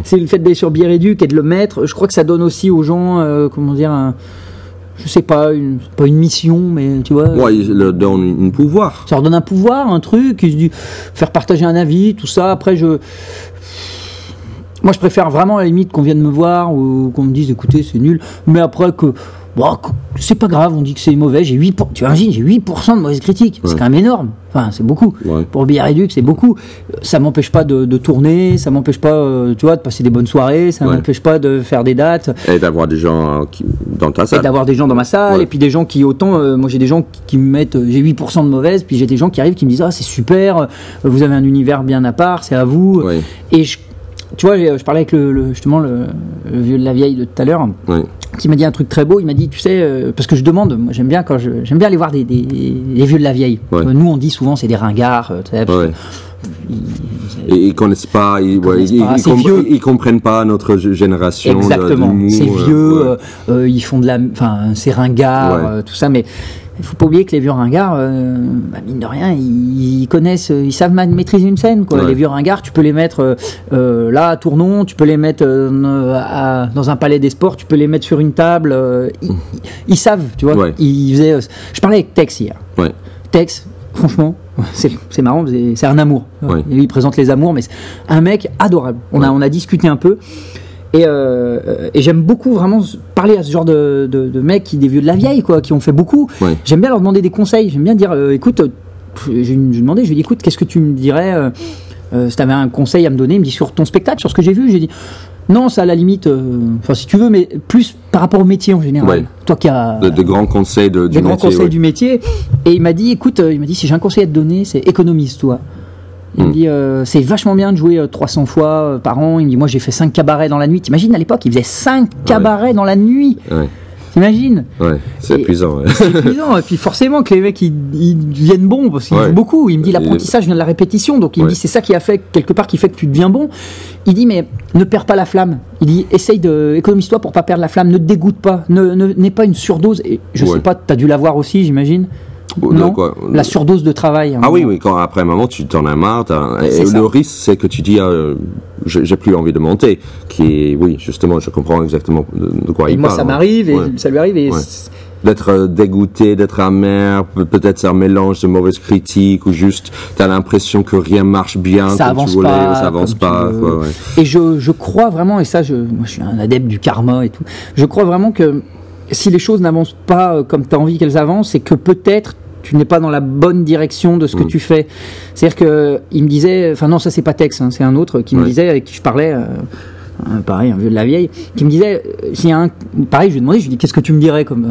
c'est le fait d'aller sur Biréduc et de le mettre. Je crois que ça donne aussi aux gens, comment dire, je sais pas une mission, mais tu vois. Ouais, il leur donne un pouvoir. Ça leur donne un pouvoir, un truc, ils se disent, faire partager un avis, tout ça. Après, moi, je préfère vraiment à la limite qu'on vienne me voir ou qu'on me dise, écoutez, c'est nul. Mais après c'est pas grave, on dit que c'est mauvais. Tu imagines, j'ai 8% de mauvaises critiques. C'est quand même énorme. Enfin, c'est beaucoup. Ouais. Pour Biréduc, c'est beaucoup. Ça m'empêche pas de tourner, ça m'empêche pas, tu vois, de passer des bonnes soirées, ça m'empêche pas de faire des dates. Et d'avoir des gens dans ta salle. Et d'avoir des gens dans ma salle, et puis des gens qui moi j'ai des gens qui me mettent, j'ai 8% de mauvaises, puis j'ai des gens qui arrivent qui me disent, ah c'est super, vous avez un univers bien à part, c'est à vous. Ouais. Et tu vois, je parlais avec justement le vieux de la vieille de tout à l'heure, qui m'a dit un truc très beau. Il m'a dit, tu sais, parce que je demande, moi j'aime bien aller voir des vieux de la vieille. Ouais. Nous on dit souvent c'est des ringards. Tu sais, et ils connaissent pas, ils comprennent pas notre génération. Exactement. C'est vieux, ils font c'est ringard, tout ça, mais. Il faut pas oublier que les vieux ringards, mine de rien, ils connaissent, ils savent maîtriser une scène, quoi. Les vieux ringards, tu peux les mettre là à Tournon, tu peux les mettre dans un palais des sports, tu peux les mettre sur une table. Ils savent, tu vois. Je parlais avec Tex hier. Tex, franchement, c'est marrant, c'est un amour. Il présente les amours, mais c'est un mec adorable. On a discuté un peu. Et j'aime beaucoup vraiment parler à ce genre de mecs des vieux de la vieille, quoi, qui ont fait beaucoup. J'aime bien leur demander des conseils. J'aime bien dire écoute, je lui ai dit écoute, qu'est-ce que tu me dirais si tu avais un conseil à me donner? Il me dit sur ton spectacle, sur ce que j'ai vu. J'ai dit non, ça à la limite, si tu veux, mais plus par rapport au métier en général. Toi qui as de grands conseils du métier. Grands conseils du métier. Et il m'a dit écoute, si j'ai un conseil à te donner, c'est économise-toi. Il me dit c'est vachement bien de jouer 300 fois par an. Il me dit moi j'ai fait 5 cabarets dans la nuit. T'imagines à l'époque il faisait 5 cabarets dans la nuit. T'imagines? C'est épuisant. C'est épuisant. Et puis forcément que les mecs ils deviennent bons parce qu'ils jouent beaucoup. Il me dit l'apprentissage vient de la répétition. Donc il me dit c'est ça qui a fait quelque part qui fait que tu deviens bon. Il dit mais ne perds pas la flamme. Il dit économise-toi pour pas perdre la flamme. Ne te dégoûte pas. N'aie pas une surdose. Et je sais pas, t'as dû l'avoir aussi j'imagine. Non, la surdose de travail. Oui, quand après un moment tu t'en as marre. Le risque, c'est que tu dis j'ai plus envie de monter. Justement, je comprends exactement de quoi il parle. Moi, ça m'arrive, et ça lui arrive. Et d'être dégoûté, d'être amer, peut-être c'est un mélange de mauvaises critiques ou juste t'as l'impression que rien marche bien, ça avance pas, ça avance pas. Et je crois vraiment, et ça, moi je suis un adepte du karma et tout. Je crois vraiment que si les choses n'avancent pas comme tu as envie qu'elles avancent, c'est que peut-être tu n'es pas dans la bonne direction de ce que tu fais. C'est-à-dire qu'il me disait, enfin non, ça c'est pas Tex, c'est un autre qui me disait, avec qui je parlais, pareil, un vieux de la vieille, qui me disait, pareil, je lui ai demandé, je lui ai dit, qu'est-ce que tu me dirais comme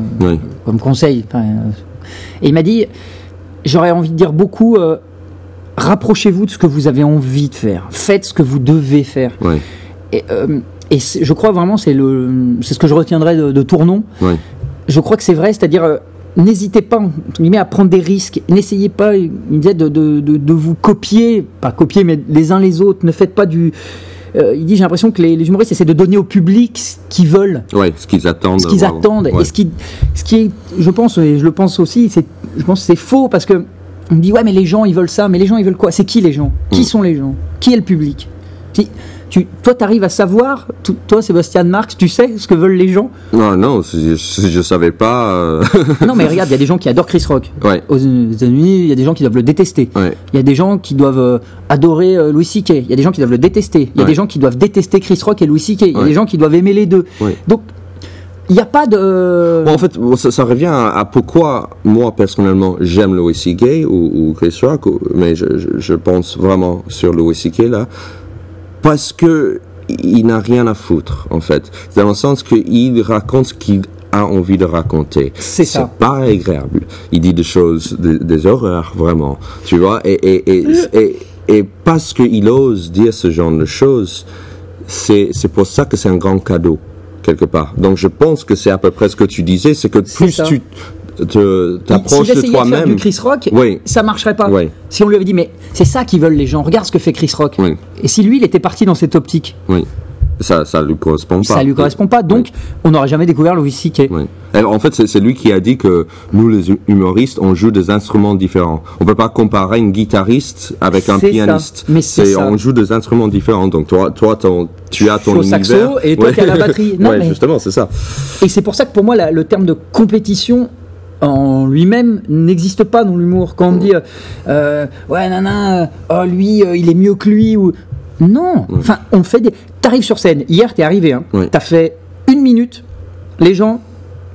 conseil? Et il m'a dit, j'aurais envie de dire beaucoup, rapprochez-vous de ce que vous avez envie de faire, faites ce que vous devez faire. Et je crois vraiment, c'est ce que je retiendrai de Tournon. Je crois que c'est vrai, c'est-à-dire n'hésitez pas entre guillemets, à prendre des risques. N'essayez pas, il disait, de vous copier, pas copier, mais les uns les autres. Ne faites pas du... il dit, j'ai l'impression que les humoristes essaient de donner au public ce qu'ils veulent. Oui, ce qu'ils attendent. Ce qu'ils attendent. Ouais. Et ce qui est, je pense, et je le pense aussi, je pense que c'est faux, parce que on me dit, ouais, mais les gens, ils veulent ça. Mais les gens, ils veulent quoi? C'est qui les gens? Qui sont les gens? Qui est le public? Toi, tu arrives à savoir, toi, Sébastien Marx, tu sais ce que veulent les gens? Non, je savais pas. Non, mais regarde, il y a des gens qui adorent Chris Rock. Ouais. Aux États-Unis, il y a des gens qui doivent le détester. Ouais. Il y a des gens qui doivent adorer Louis C.K. Il y a des gens qui doivent le détester. Il y a des gens qui doivent détester Chris Rock et Louis C.K. Il y a des gens qui doivent aimer les deux. Ouais. Donc, il n'y a pas de... Bon, en fait, ça revient à pourquoi, moi, personnellement, j'aime Louis C.K. ou Chris Rock, mais je pense vraiment sur Louis C.K. là. Parce que il n'a rien à foutre, en fait. Dans le sens qu'il raconte ce qu'il a envie de raconter. C'est ça. C'est pas agréable. Il dit des choses, des horreurs, vraiment. Tu vois, et parce qu'il ose dire ce genre de choses, c'est pour ça que c'est un grand cadeau, quelque part. Donc je pense que c'est à peu près ce que tu disais, c'est que plus tu t'approches de toi-même. Si faire du Chris Rock, oui, ça marcherait pas. Oui. Si on lui avait dit, mais c'est ça qu'ils veulent les gens, regarde ce que fait Chris Rock. Oui. Et si lui, il était parti dans cette optique, oui, ça lui correspond pas. Ça lui correspond pas, donc on n'aurait jamais découvert Louis C.K. Oui. Alors, en fait, c'est lui qui a dit que nous, les humoristes, on joue des instruments différents. On peut pas comparer un guitariste avec un pianiste. Mais c'est ça. On joue des instruments différents. Donc toi, tu as ton univers. Saxo et toi, tu as la batterie. Non, mais... justement, c'est ça. Et c'est pour ça que pour moi, le terme de compétition en lui-même n'existe pas dans l'humour. Quand on me dit ouais nana, lui il est mieux que lui, ou non, enfin on fait des... T'arrives sur scène, hier t'es arrivé, hein, t'as fait 1 minute, les gens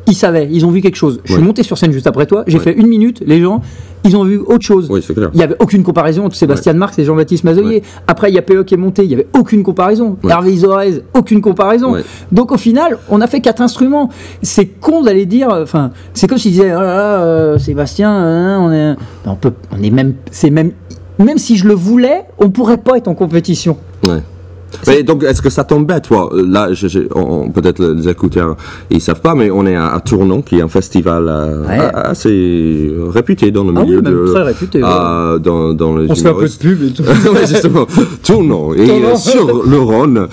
ils savaient, ils ont vu quelque chose. Je suis monté sur scène juste après toi, j'ai fait 1 minute, les gens ils ont vu autre chose. Oui, c'est clair. Il n'y avait aucune comparaison entre Sébastien Marx et Jean-Baptiste Mazoyer. Après, il y a PE qui est monté, il n'y avait aucune comparaison. Hervé Isorez, aucune comparaison. Donc au final, on a fait 4 instruments. C'est con d'aller dire, enfin, c'est comme s'il disait, oh là là, Sébastien, on est même, c'est même si je le voulais, on pourrait pas être en compétition. Ouais. Mais donc, est-ce que ça t'embête, toi? Là, peut-être les écouteurs, ils savent pas, mais on est à Tournon, qui est un festival assez réputé dans le milieu très réputé. Dans les on se fait un peu de pub et tout. Ouais, justement. Tournon, et sur le Rhône.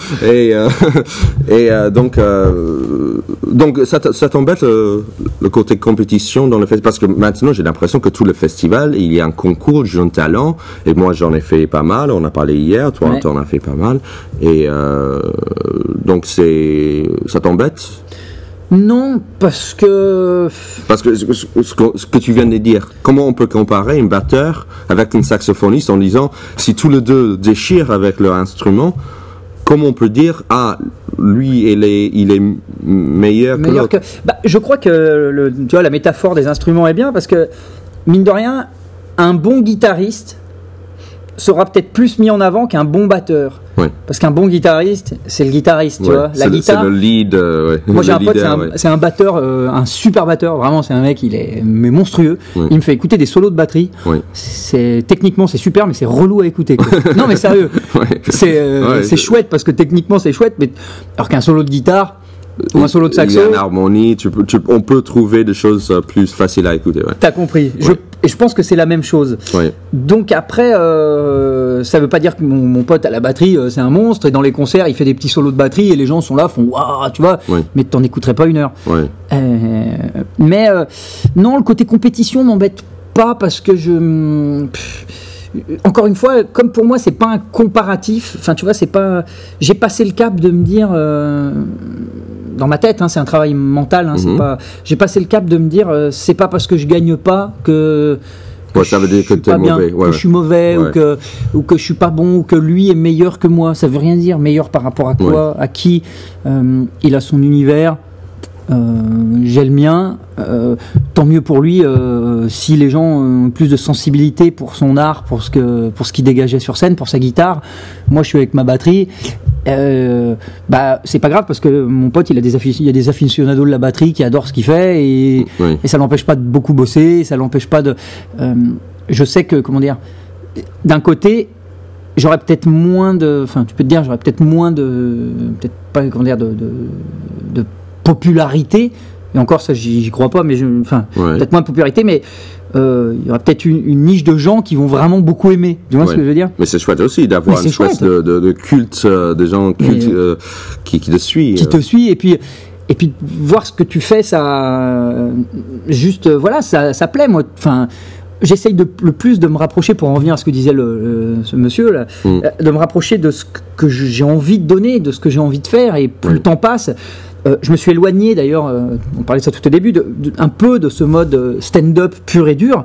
Donc, ça t'embête le côté compétition dans le festival? Parce que maintenant, j'ai l'impression que tout le festival, il y a un concours de jeunes talents, et moi, j'en ai fait pas mal. On a parlé hier, toi, t'en as fait pas mal. Et donc ça t'embête? Non, parce que ce que tu viens de dire, comment on peut comparer un batteur avec un saxophoniste en disant si tous les deux déchirent avec leur instrument, comment on peut dire lui il est meilleur que l'autre? Je crois que tu vois, la métaphore des instruments est bien, parce que mine de rien, un bon guitariste sera peut-être plus mis en avant qu'un bon batteur. Parce qu'un bon guitariste, c'est le guitariste, tu vois. La guitare, c'est le lead. Moi, j'ai un pote, c'est un batteur, un super batteur. Vraiment, c'est un mec, il est monstrueux. Il me fait écouter des solos de batterie. Techniquement, c'est super, mais c'est relou à écouter, quoi. Non, mais sérieux. C'est chouette parce que techniquement, c'est chouette, mais alors qu'un solo de guitare ou un solo de saxo, il y a une harmonie. On peut trouver des choses plus faciles à écouter. T'as compris. Et je pense que c'est la même chose. Donc après, ça veut pas dire que mon pote à la batterie, c'est un monstre, et dans les concerts, il fait des petits solos de batterie et les gens sont là, font waouh, tu vois, mais t'en écouterais pas 1 heure. Mais non, le côté compétition m'embête pas, parce que encore une fois, comme pour moi, c'est pas un comparatif. Enfin, tu vois, c'est pas. J'ai passé le cap de me dire. Dans ma tête, c'est un travail mental. C'est pas. J'ai passé le cap de me dire, c'est pas parce que je gagne pas que ça veut dire que t'es mauvais, que je suis mauvais, ou que je suis pas bon, ou que lui est meilleur que moi. Ça veut rien dire. Meilleur par rapport à quoi, à qui. Il a son univers. J'ai le mien, tant mieux pour lui. Si les gens ont plus de sensibilité pour son art, pour ce qu'il dégageait sur scène, pour sa guitare, moi je suis avec ma batterie, c'est pas grave, parce que mon pote il y a des aficionados de la batterie qui adorent ce qu'il fait, et ça l'empêche pas de beaucoup bosser, ça l'empêche pas de je sais que, comment dire, d'un côté j'aurais peut-être moins de, enfin tu peux te dire, j'aurais peut-être moins de, peut-être pas, comment dire, de popularité, Et encore, ça, j'y crois pas, mais peut-être moins de popularité, mais il y aura peut-être une niche de gens qui vont vraiment beaucoup aimer. Tu vois ce que je veux dire? Mais c'est chouette aussi d'avoir une espèce de culte, de gens qui te suivent. Qui te suivent, et puis voir ce que tu fais, ça, juste, voilà, ça plaît, moi. Enfin, j'essaye le plus de me rapprocher, pour en revenir à ce que disait ce monsieur là, de me rapprocher de ce que j'ai envie de donner, de ce que j'ai envie de faire, et plus le temps passe. Je me suis éloigné d'ailleurs, on parlait de ça tout au début, un peu de ce mode stand-up pur et dur,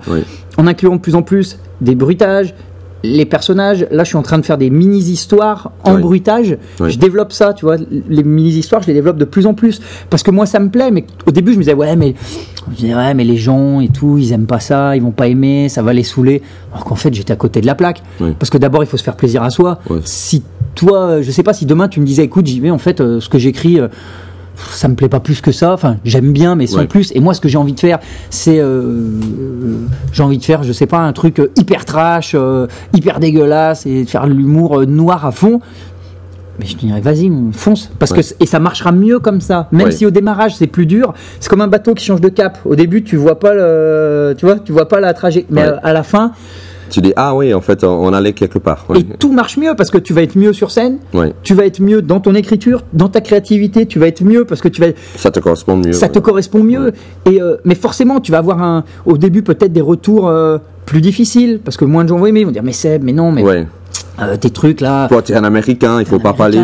en incluant de plus en plus des bruitages, les personnages. Là, je suis en train de faire des mini-histoires en bruitage. Je développe ça, tu vois, les mini-histoires, je les développe de plus en plus, parce que moi, ça me plaît, mais au début, je me disais, ouais, mais les gens et tout, ils aiment pas ça, ils vont pas aimer, ça va les saouler. Alors qu'en fait, j'étais à côté de la plaque. Parce que d'abord, il faut se faire plaisir à soi. Si toi, je sais pas, si demain, tu me disais, écoute, j'y vais, en fait, ce que j'écris, ça me plaît pas plus que ça, enfin j'aime bien mais sans plus, et moi ce que j'ai envie de faire c'est je sais pas, un truc hyper trash, hyper dégueulasse, et de faire l'humour noir à fond. Mais je te dirais, vas-y, fonce, parce que et ça marchera mieux comme ça, même si au démarrage c'est plus dur. C'est comme un bateau qui change de cap. Au début tu vois pas la trajectoire, mais à la fin tu dis, ah oui, en fait, on allait quelque part. Et tout marche mieux parce que tu vas être mieux sur scène, tu vas être mieux dans ton écriture, dans ta créativité, tu vas être mieux parce que ça te correspond mieux. Ça te correspond mieux. Et, mais forcément, tu vas avoir au début peut-être des retours plus difficiles parce que moins de gens vont aimer, ils vont dire, mais Seb, mais non, mais... tes trucs là. Toi, tu es un Américain, il faut pas parler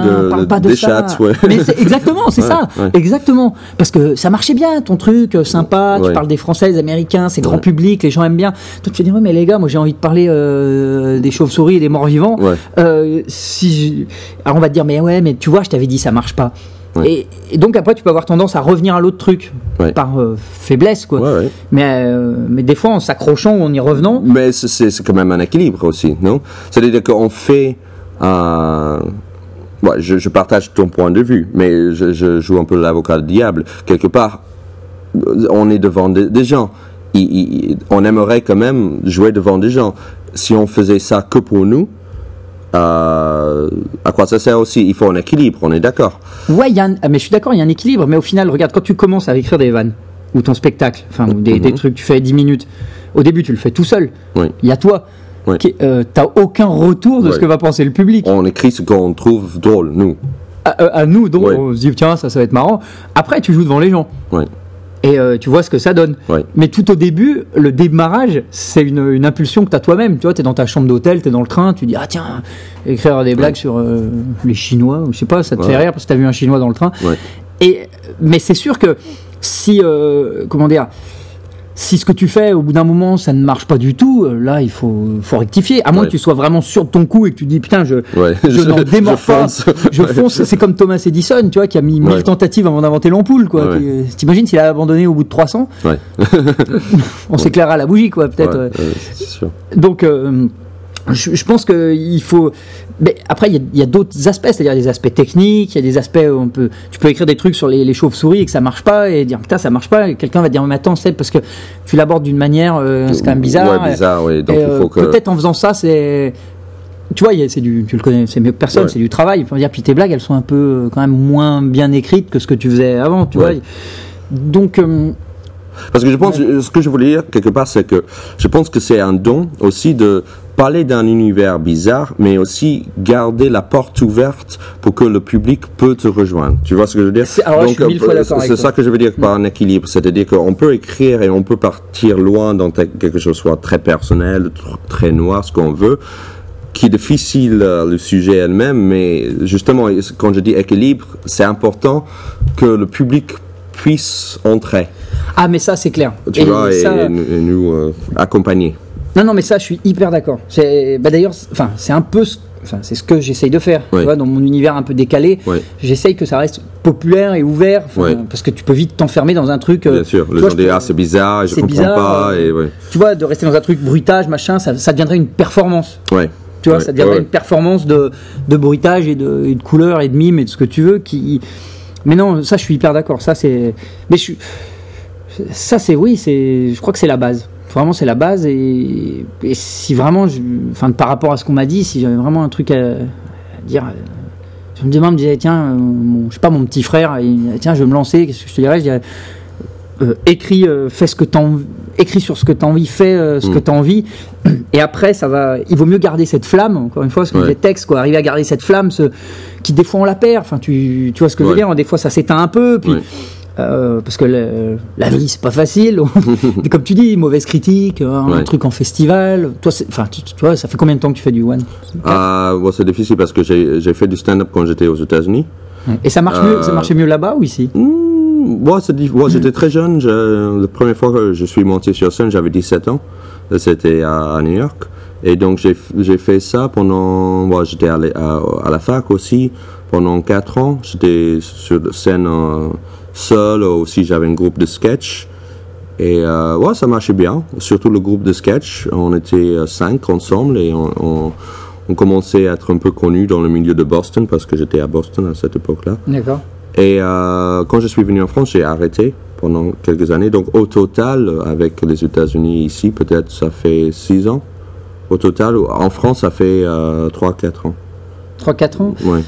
des chats. Mais exactement, c'est ça, exactement. Parce que ça marchait bien, ton truc sympa. Tu parles des Français, des Américains, c'est grand public, les gens aiment bien. Toi, tu te dis, mais les gars, moi j'ai envie de parler des chauves-souris et des morts-vivants. Alors on va te dire, mais tu vois, je t'avais dit, ça marche pas. Et donc après tu peux avoir tendance à revenir à l'autre truc par faiblesse quoi. Mais des fois en s'accrochant ou en y revenant. Mais c'est quand même un équilibre aussi, non? C'est-à-dire qu'on fait je partage ton point de vue, mais je joue un peu l'avocat du diable. Quelque part on est devant des gens, on aimerait quand même jouer devant des gens. Si on faisait ça que pour nous, à quoi ça sert aussi? Il faut un équilibre, on est d'accord. Mais je suis d'accord, il y a un équilibre, mais au final, regarde, quand tu commences à écrire des vannes, ou ton spectacle, ou des trucs, tu fais 10 minutes, au début tu le fais tout seul, il y a toi, t'as aucun retour de ce que va penser le public. On écrit ce qu'on trouve drôle, nous. À nous, donc on se dit, tiens, ça va être marrant. Après, tu joues devant les gens. Et tu vois ce que ça donne. Mais tout au début, le démarrage, c'est une impulsion que tu as toi-même. Tu vois, tu es dans ta chambre d'hôtel, tu es dans le train, tu dis, ah tiens, écrire des blagues sur les Chinois, ou je sais pas, ça te fait rire parce que tu as vu un Chinois dans le train. Mais c'est sûr que si, si ce que tu fais, au bout d'un moment, ça ne marche pas du tout, là, il faut rectifier. À moins que tu sois vraiment sûr de ton coup et que tu dis, putain, je n'en démords pas. Je fonce. C'est comme Thomas Edison, tu vois, qui a mis 1000 tentatives avant d'inventer l'ampoule, quoi. T'imagines s'il a abandonné au bout de 300? On s'éclairera la bougie, quoi, peut-être. C'est sûr. Donc, je pense qu'il faut... Mais après, il y a d'autres aspects, c'est-à-dire des aspects techniques, il y a des aspects où tu peux écrire des trucs sur les chauves-souris et que ça marche pas, et dire putain, ça marche pas, et quelqu'un va dire mais attends, c'est parce que tu l'abordes d'une manière, c'est quand même bizarre. Bizarre, oui. Donc, il faut que... Peut-être en faisant ça, c'est... Tu vois, tu le connais, c'est mieux que personne, c'est du travail. Il faut dire, puis tes blagues, elles sont un peu quand même moins bien écrites que ce que tu faisais avant, tu vois. Donc... Parce que je pense, ce que je voulais dire quelque part, c'est que je pense que c'est un don aussi de parler d'un univers bizarre, mais aussi garder la porte ouverte pour que le public peut te rejoindre. Tu vois ce que je veux dire? C'est ça que je veux dire par un équilibre. C'est-à-dire qu'on peut écrire et on peut partir loin dans quelque chose soit très personnel, très noir, ce qu'on veut, qui est difficile le sujet elle-même, mais justement, quand je dis équilibre, c'est important que le public puisse entrer. Ah, mais ça, c'est clair. Tu vois, et nous accompagner. Non, mais ça, je suis hyper d'accord. D'ailleurs, c'est un peu... c'est ce que j'essaye de faire. Tu vois, dans mon univers un peu décalé, j'essaye que ça reste populaire et ouvert, parce que tu peux vite t'enfermer dans un truc... Bien sûr, les gens disent « Ah, c'est bizarre, je comprends pas. » Tu vois, de rester dans un truc bruitage, machin, ça deviendrait une performance. Tu vois, ça deviendrait une performance de bruitage et de couleurs et de mimes et de ce que tu veux qui... Mais non, ça, je suis hyper d'accord. Ça, c'est... Mais je crois que c'est la base. Vraiment, c'est la base. Et si vraiment, par rapport à ce qu'on m'a dit, si j'avais vraiment un truc à dire, je me disais, tiens, je sais pas, mon petit frère, tiens, je vais me lancer, qu'est-ce que je te dirais? Je dirais, écris, fais ce que écris sur ce que tu as envie, fais ce que tu as envie, et après il vaut mieux garder cette flamme, encore une fois, parce que les textes, quoi, arriver à garder cette flamme, qui des fois on la perd, enfin tu vois ce que je veux dire, des fois ça s'éteint un peu, puis parce que la vie c'est pas facile, comme tu dis, mauvaise critique, un truc en festival, toi, tu vois, ça fait combien de temps que tu fais du one? C'est difficile parce que j'ai fait du stand-up quand j'étais aux États-Unis. Et ça marchait mieux là-bas ou ici? J'étais très jeune. La première fois que je suis monté sur scène, j'avais 17 ans. C'était à New York. Et donc, j'ai fait ça pendant... j'étais à la fac aussi. Pendant 4 ans, j'étais sur scène seul. Aussi, j'avais un groupe de sketch. Et ça marchait bien. Surtout le groupe de sketch. On était 5 ensemble et on commençait à être un peu connus dans le milieu de Boston parce que j'étais à Boston à cette époque-là. D'accord. Et quand je suis venu en France, j'ai arrêté pendant quelques années. Donc au total, avec les États-Unis ici, peut-être ça fait 6 ans. Au total, en France, ça fait 3-4 ans. 3-4 ans? Oui.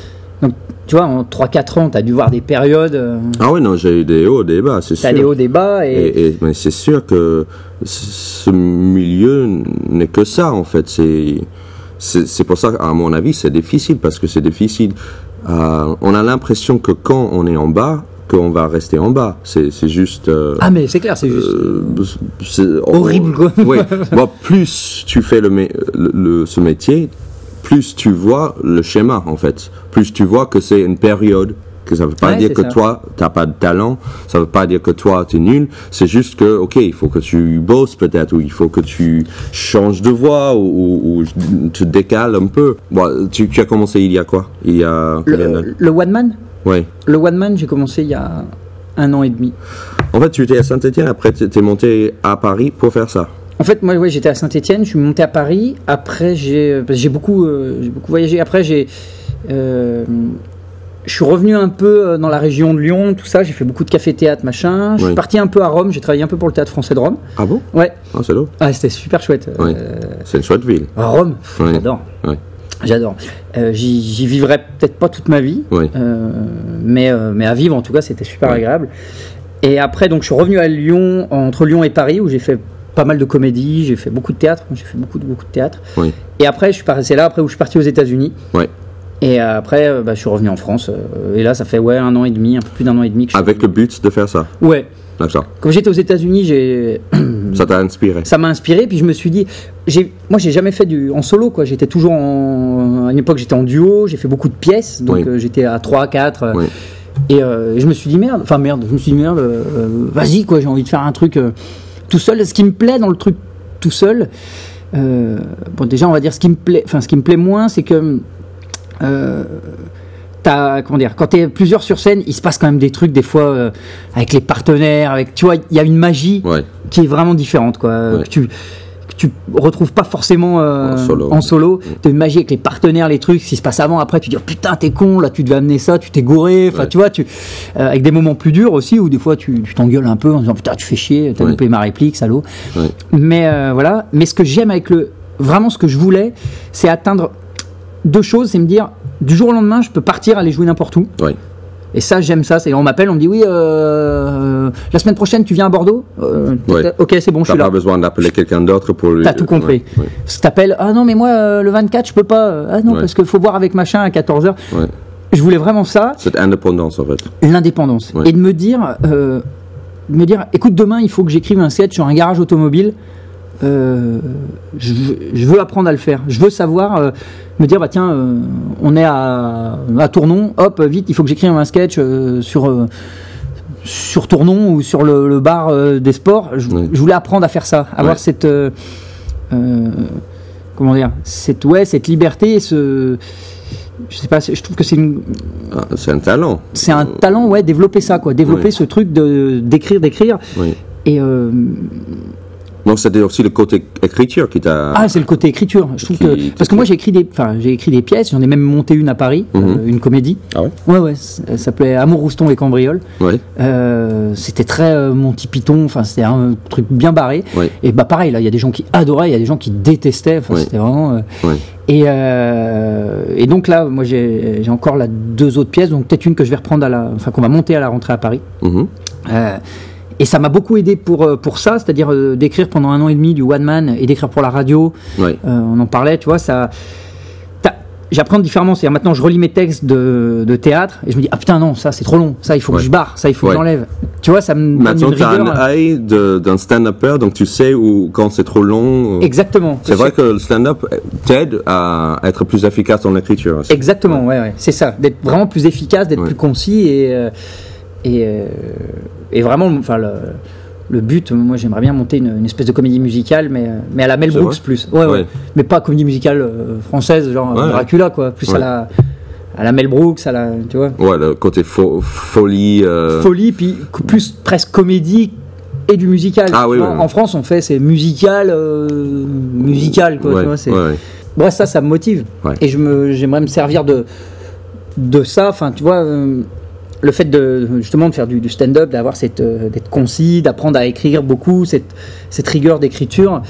Donc tu vois, en 3-4 ans, tu as dû voir des périodes... Ah oui, non, j'ai eu des hauts, des bas, c'est sûr. Tu as des hauts, des bas. Mais c'est sûr que ce milieu n'est que ça, en fait. C'est pour ça qu'à mon avis, c'est difficile, parce que c'est difficile... on a l'impression que quand on est en bas, qu'on va rester en bas. C'est juste... mais c'est clair, c'est juste... horrible, quoi. Oui. Plus tu fais ce métier, plus tu vois le schéma, en fait. Plus tu vois que c'est une période, que ça ne veut pas dire que toi, tu n'as pas de talent, ça ne veut pas dire que toi, tu es nul. C'est juste que, ok, il faut que tu bosses peut-être, ou il faut que tu changes de voix, ou tu te décales un peu. Tu as commencé il y a quoi? Le One Man? Oui. Le One Man, j'ai commencé il y a 1 an et demi. En fait, tu étais à Saint-Étienne, après tu es monté à Paris pour faire ça? En fait, moi, j'étais à Saint-Étienne, je suis monté à Paris. Après, j'ai beaucoup voyagé. Après, je suis revenu un peu dans la région de Lyon, tout ça. J'ai fait beaucoup de café-théâtre, machin. Je suis parti un peu à Rome. J'ai travaillé un peu pour le Théâtre Français de Rome. Ah bon? Ouais. Ah, c'est lourd. C'était super chouette. Oui. C'est une chouette ville. Rome, j'adore. Oui. J'adore. J'y vivrai peut-être pas toute ma vie, mais à vivre, en tout cas, c'était super agréable. Et après, donc, je suis revenu à Lyon, entre Lyon et Paris, où j'ai fait pas mal de comédie, j'ai fait beaucoup de théâtre. J'ai fait beaucoup de théâtre. Oui. Et après, c'est là où je suis parti aux États-Unis. Oui. Et après, je suis revenu en France. Et là, ça fait 1 an et demi, un peu plus d'1 an et demi. Avec le but de faire ça? Ouais. D'accord. Quand j'étais aux États-Unis, ça t'a inspiré? Ça m'a inspiré, puis je me suis dit... Moi, j'ai jamais fait en solo, quoi. J'étais toujours à une époque, j'étais en duo, j'ai fait beaucoup de pièces, donc j'étais à 3, 4... Et je me suis dit merde, vas-y, quoi, j'ai envie de faire un truc tout seul. Ce qui me plaît dans le truc tout seul, déjà, on va dire ce qui me plaît moins, c'est que quand t'es plusieurs sur scène, il se passe quand même des trucs des fois avec les partenaires, tu vois, il y a une magie qui est vraiment différente, quoi, que tu retrouves pas forcément en solo. T'as une magie avec les partenaires, les trucs, ce qui se passe avant, après tu dis oh, putain t'es con, là tu devais amener ça, tu t'es gouré, enfin tu vois, avec des moments plus durs aussi où des fois tu t'engueules un peu en disant putain tu fais chier, t'as loupé ma réplique, salaud. Mais voilà, mais ce que j'aime avec vraiment ce que je voulais, c'est atteindre 2 choses, c'est me dire du jour au lendemain je peux partir aller jouer n'importe où. Et ça, j'aime ça. On m'appelle, on me dit oui, la semaine prochaine, tu viens à Bordeaux. Ok, c'est bon, je suis là. T'as pas besoin d'appeler quelqu'un d'autre pour lui. T'as tout compris. Parce que t'appelles, ah non, mais moi, le 24, je peux pas. Ah non, parce qu'il faut voir avec machin à 14h. Je voulais vraiment ça. Cette indépendance, en fait. L'indépendance. Et de me dire, écoute, demain, il faut que j'écrive un sketch sur un garage automobile. Je veux apprendre à le faire. Je veux savoir, me dire, tiens, on est à Tournon, hop, vite, il faut que j'écrive un sketch sur Tournon ou sur le bar des sports. Je voulais apprendre à faire ça, avoir cette cette liberté, je sais pas, je trouve que c'est un talent. C'est un talent, développer ça, quoi, développer ce truc d'écrire. Et donc c'était aussi le côté écriture qui t'a... Ah, c'est le côté écriture. Je trouve parce que moi j'ai écrit des pièces, j'en ai même monté une à Paris, une comédie. Ah ouais? Ouais, ça s'appelait Amour, Rouston et Cambriole. C'était très Monty Python, c'était un truc bien barré. Et pareil, là, il y a des gens qui adoraient, il y a des gens qui détestaient, c'était vraiment... Et donc là, moi j'ai encore 2 autres pièces, donc peut-être une que je vais reprendre qu'on va monter à la rentrée à Paris. Et ça m'a beaucoup aidé pour ça, c'est-à-dire d'écrire pendant 1 an et demi du one man et d'écrire pour la radio. Ouais. On en parlait, tu vois, ça. J'apprends différemment, c'est-à-dire maintenant je relis mes textes de théâtre et je me dis ah putain non, ça c'est trop long, ça il faut que je barre, ça il faut que j'enlève. Tu vois, ça me maintenant tu as un œil d'un stand-upper, donc tu sais où quand c'est trop long. Exactement. C'est vrai que le stand-up t'aide à être plus efficace dans l'écriture aussi. Exactement, ouais. C'est ça, d'être vraiment plus efficace, d'être plus concis et vraiment, enfin le but, moi j'aimerais bien monter une espèce de comédie musicale, mais à la Mel Brooks plus. Ouais. Mais pas comédie musicale française, genre Dracula, quoi. Plus à la Mel Brooks, tu vois. Ouais, le côté folie. Folie, puis plus presque comédie et du musical. Ah, oui, en France, on fait, c'est musical, quoi. Tu vois, c'est... Bref, ça me motive. Ouais. Et j'aimerais me servir de ça, enfin, tu vois. Le fait justement de faire du stand-up, d'avoir d'être concis, d'apprendre à écrire beaucoup, cette rigueur d'écriture.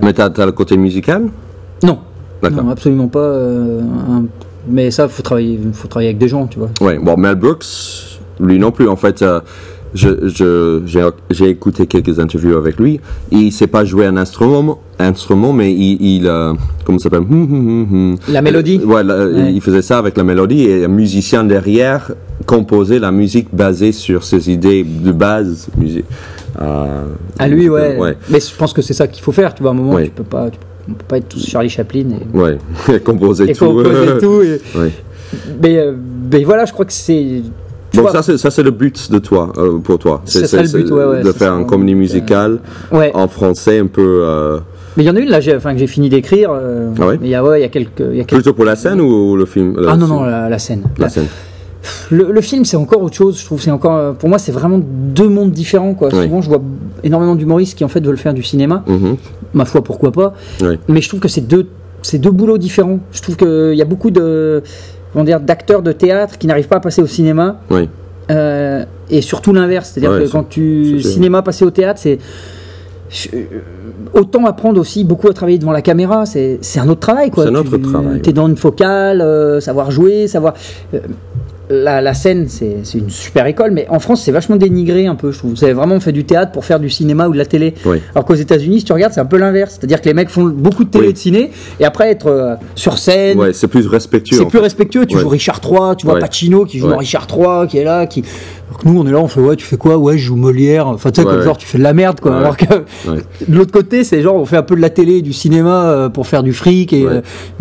Mais t'as le côté musical ? Non. D'accord. Non, absolument pas. Mais ça, faut travailler avec des gens, tu vois. Ouais. Bon, Mel Brooks, lui non plus. En fait, j'ai écouté quelques interviews avec lui. Il sait pas jouer un instrument, mais il comment ça s'appelle ? La mélodie. Il faisait ça avec la mélodie et un musicien derrière composait la musique basée sur ses idées de base. À lui, ouais. Mais je pense que c'est ça qu'il faut faire. Tu vois, à un moment, on peut pas être tous Charlie Chaplin. Composer tout. Mais voilà, je crois que c'est. Donc ça c'est le but de toi, pour toi. C'est le but, de faire une comédie musicale en français un peu. Mais il y en a une là, que j'ai fini d'écrire. Mais il y a quelques. Plutôt pour la scène ou le film? Non, la scène. La scène. Le film, c'est encore autre chose. Je trouve, c'est encore. Pour moi, c'est vraiment 2 mondes différents, quoi. Souvent, je vois énormément d'humoristes qui en fait veulent faire du cinéma. Ma foi, pourquoi pas. Mais je trouve que c'est deux boulots différents. Je trouve qu'il y a beaucoup d'acteurs de théâtre qui n'arrivent pas à passer au cinéma. Et surtout l'inverse, c'est-à-dire que quand cinéma passer au théâtre, c'est autant apprendre aussi beaucoup à travailler devant la caméra, c'est un autre travail, quoi. C'est un autre travail. T'es dans une focale, savoir jouer, savoir. La scène, c'est une super école, mais en France, c'est vachement dénigré un peu, je trouve. Vous avez vraiment fait du théâtre pour faire du cinéma ou de la télé. Alors qu'aux États-Unis, si tu regardes, c'est un peu l'inverse. C'est-à-dire que les mecs font beaucoup de télé et de ciné, et après être sur scène. C'est plus respectueux. C'est plus respectueux. Tu joues Richard III, tu vois Pacino qui joue dans Richard III, qui est là, qui. Alors que nous, on est là, on fait tu fais quoi ? Je joue Molière. Enfin, tu sais, comme genre, tu fais de la merde, quoi. Alors que de l'autre côté, c'est genre, on fait un peu de la télé et du cinéma pour faire du fric,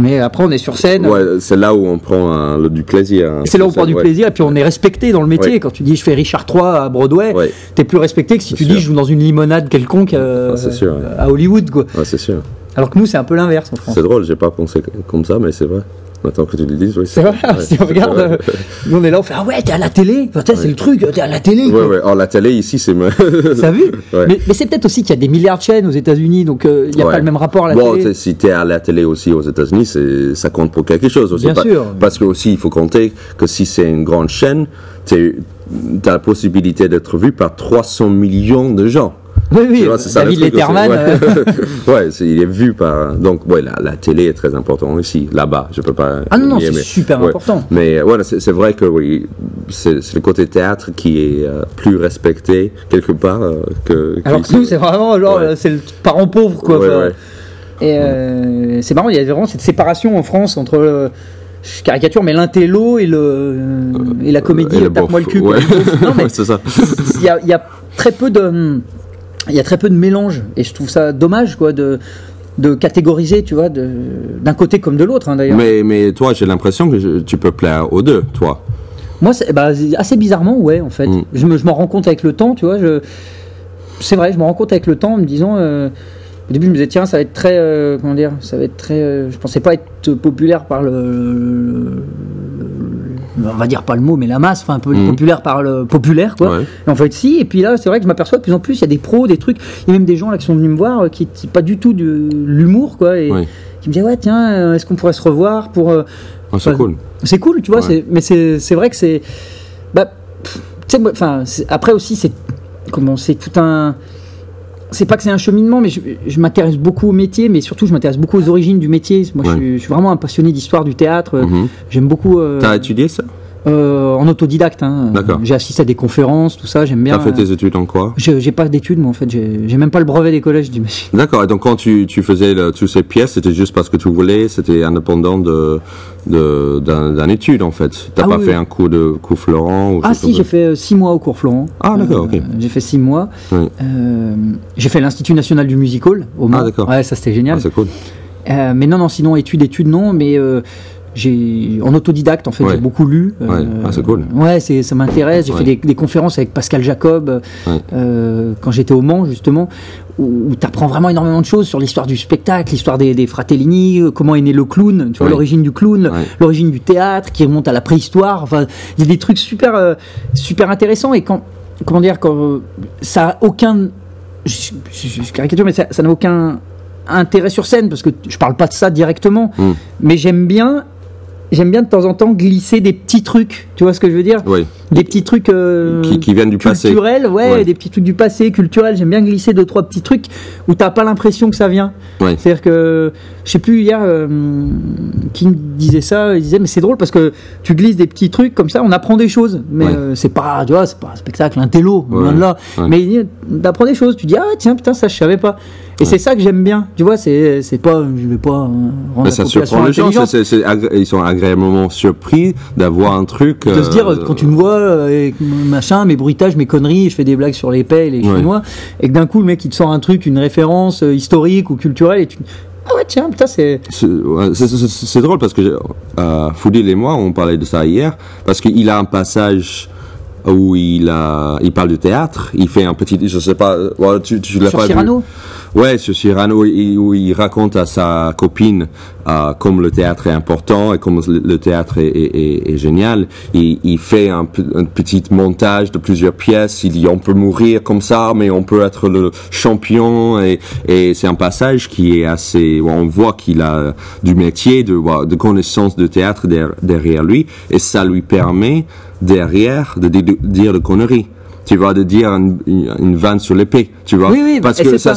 mais après, on est sur scène. C'est là où on prend du plaisir. C'est là où on prend du plaisir, et puis on est respecté dans le métier. Quand tu dis je fais Richard III à Broadway, t'es plus respecté que si tu dis je joue dans une limonade quelconque à Hollywood, quoi. C'est sûr. Alors que nous, c'est un peu l'inverse en France. C'est drôle, j'ai pas pensé comme ça, mais c'est vrai. Maintenant que tu le dis, c'est vrai. Si on regarde, nous on est là, on fait t'es à la télé. Enfin, c'est le truc, t'es à la télé. Alors la télé ici, c'est. Ça vu. Mais c'est peut-être aussi qu'il y a des milliards de chaînes aux États-Unis, donc il n'y a pas le même rapport à la télé. Bon, si t'es à la télé aussi aux États-Unis, ça compte pour quelque chose aussi. Bien sûr. Parce que aussi, il faut compter que si c'est une grande chaîne, t'as la possibilité d'être vu par 300 millions de gens. Oui, David Letterman. Il est vu par. Donc, la télé est très importante ici, là-bas. Je peux pas. Ah non, c'est super important. Mais c'est vrai que c'est le côté théâtre qui est plus respecté quelque part alors que nous, c'est vraiment genre, c'est le parent pauvre, quoi. Et c'est marrant, il y a vraiment cette séparation en France entre. Je caricature, mais l'intello et la comédie, tape-moi le cul. Non, mais c'est ça. Il y a très peu de. Il y a très peu de mélange, et je trouve ça dommage, quoi, de catégoriser, tu vois, d'un côté comme de l'autre, d'ailleurs. Mais toi, j'ai l'impression que tu peux plaire aux deux, toi. Moi, assez bizarrement, en fait. Je m'en rends compte avec le temps, tu vois. C'est vrai, je me rends compte avec le temps en me disant. Au début, je me disais, tiens, ça va être très. Je pensais pas être populaire par on va dire pas le mot, mais la masse, enfin un peu populaire par le populaire, quoi. Et en fait, si. Et puis là, c'est vrai que je m'aperçois de plus en plus, il y a des pros, des trucs. Il y a même des gens là qui sont venus me voir qui pas du tout de l'humour, quoi, et qui me disaient, tiens, est-ce qu'on pourrait se revoir pour. C'est cool. C'est cool, tu vois. Mais c'est vrai que c'est. Après aussi, c'est tout un. C'est pas que c'est un cheminement, mais je m'intéresse beaucoup au métier, mais surtout je m'intéresse beaucoup aux origines du métier. Moi, je suis vraiment un passionné d'histoire du théâtre. J'aime beaucoup. T'as étudié ça ? En autodidacte. Hein. D'accord. J'ai assisté à des conférences, tout ça, j'aime bien. T'as fait tes études en quoi? J'ai pas d'études, moi, en fait. J'ai même pas le brevet des collèges, j'imagine. D'accord. Et donc, quand tu faisais toutes ces pièces, c'était juste parce que tu voulais, c'était indépendant d'un étude, en fait. T'as pas fait un cours Florent ou si, j'ai fait 6 mois au cours Florent. Ah, d'accord, ok. J'ai fait 6 mois. Oui. J'ai fait l'Institut National du Music Hall, au Mans. Ah, d'accord. Ouais, ça, c'était génial. Ah, c'est cool. Mais non, sinon, études, non, mais... en autodidacte en fait, j'ai beaucoup lu. C'est cool. Ouais, ça m'intéresse. J'ai fait des conférences avec Pascal Jacob quand j'étais au Mans justement, où tu apprends vraiment énormément de choses sur l'histoire du spectacle, l'histoire des Fratellini, comment est né le clown, tu vois, l'origine du clown, l'origine du théâtre qui remonte à la préhistoire. Enfin, il y a des trucs super intéressants et quand ça a aucun, je caricature, mais ça n'a aucun intérêt sur scène parce que je parle pas de ça directement, mais j'aime bien de temps en temps glisser des petits trucs, tu vois ce que je veux dire? Oui. Des petits trucs qui viennent du passé. Culturels, des petits trucs du passé, culturels. J'aime bien glisser 2-3 petits trucs où t'as pas l'impression que ça vient. Ouais. C'est-à-dire que, je sais plus, hier, qui me disait ça, il disait, mais c'est drôle parce que tu glisses des petits trucs comme ça, on apprend des choses. Mais c'est pas, tu vois, c'est pas un spectacle, un télo, loin de là. Ouais. Mais t'apprends des choses, tu dis, ah tiens, putain, ça je savais pas. Et c'est ça que j'aime bien, tu vois, c'est pas, je vais pas rendre la ça surprend les gens, ils sont agréablement surpris d'avoir un truc. De se dire, quand tu me vois, avec machin, mes bruitages, mes conneries, je fais des blagues sur les paix et les chinois, et que d'un coup, le mec, il te sort un truc, une référence historique ou culturelle, et tu ah ouais, tiens, putain, c'est drôle parce que Foudil et moi, on parlait de ça hier, parce qu'il a un passage où il parle de théâtre, il fait un petit, je sais pas, tu l'as pas Cyrano vu. Ouais, sur Cyrano, où il raconte à sa copine comme le théâtre est important et comme le théâtre est génial. Il fait un petit montage de plusieurs pièces. Il dit on peut mourir comme ça, mais on peut être le champion. Et c'est un passage qui est assez. On voit qu'il a du métier, de connaissance de théâtre derrière lui, et ça lui permet derrière de dire de conneries. Tu vois, de dire une vanne sur l'épée, tu vois. Oui, parce que ça,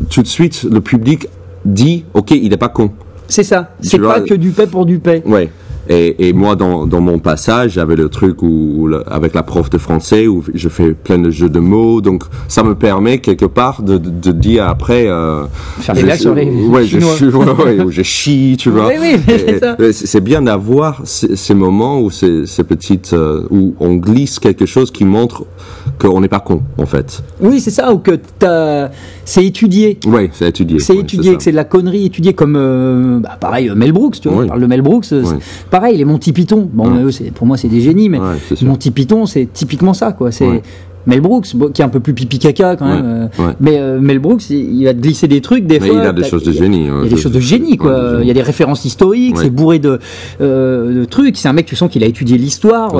tout de suite, le public dit, ok, il n'est pas con. C'est ça. C'est pas que du paix pour du paix. Ouais. Et moi, dans mon passage, j'avais le truc avec la prof de français où je fais plein de jeux de mots, donc ça me permet quelque part de dire après. Faire des blagues sur les Chinois. Où je chie, tu vois. Oui, c'est ça. C'est bien d'avoir ces moments où ces petites où on glisse quelque chose qui montre qu'on n'est pas con, en fait. Oui, c'est ça, ou que c'est étudié. Oui, c'est étudié. C'est étudié, que c'est de la connerie étudiée, comme pareil, Mel Brooks, tu vois. On parle de Mel Brooks. Pareil, les Monty Python. Bon, pour moi, c'est des génies, mais Monty Python, c'est typiquement ça, quoi. C'est Mel Brooks, qui est un peu plus pipi caca quand même. Mais Mel Brooks, il va te glisser des trucs des fois. Il a des choses de génie. Il y a des choses de génie, quoi. Il y a des références historiques, c'est bourré de trucs. C'est un mec, tu sens qu'il a étudié l'histoire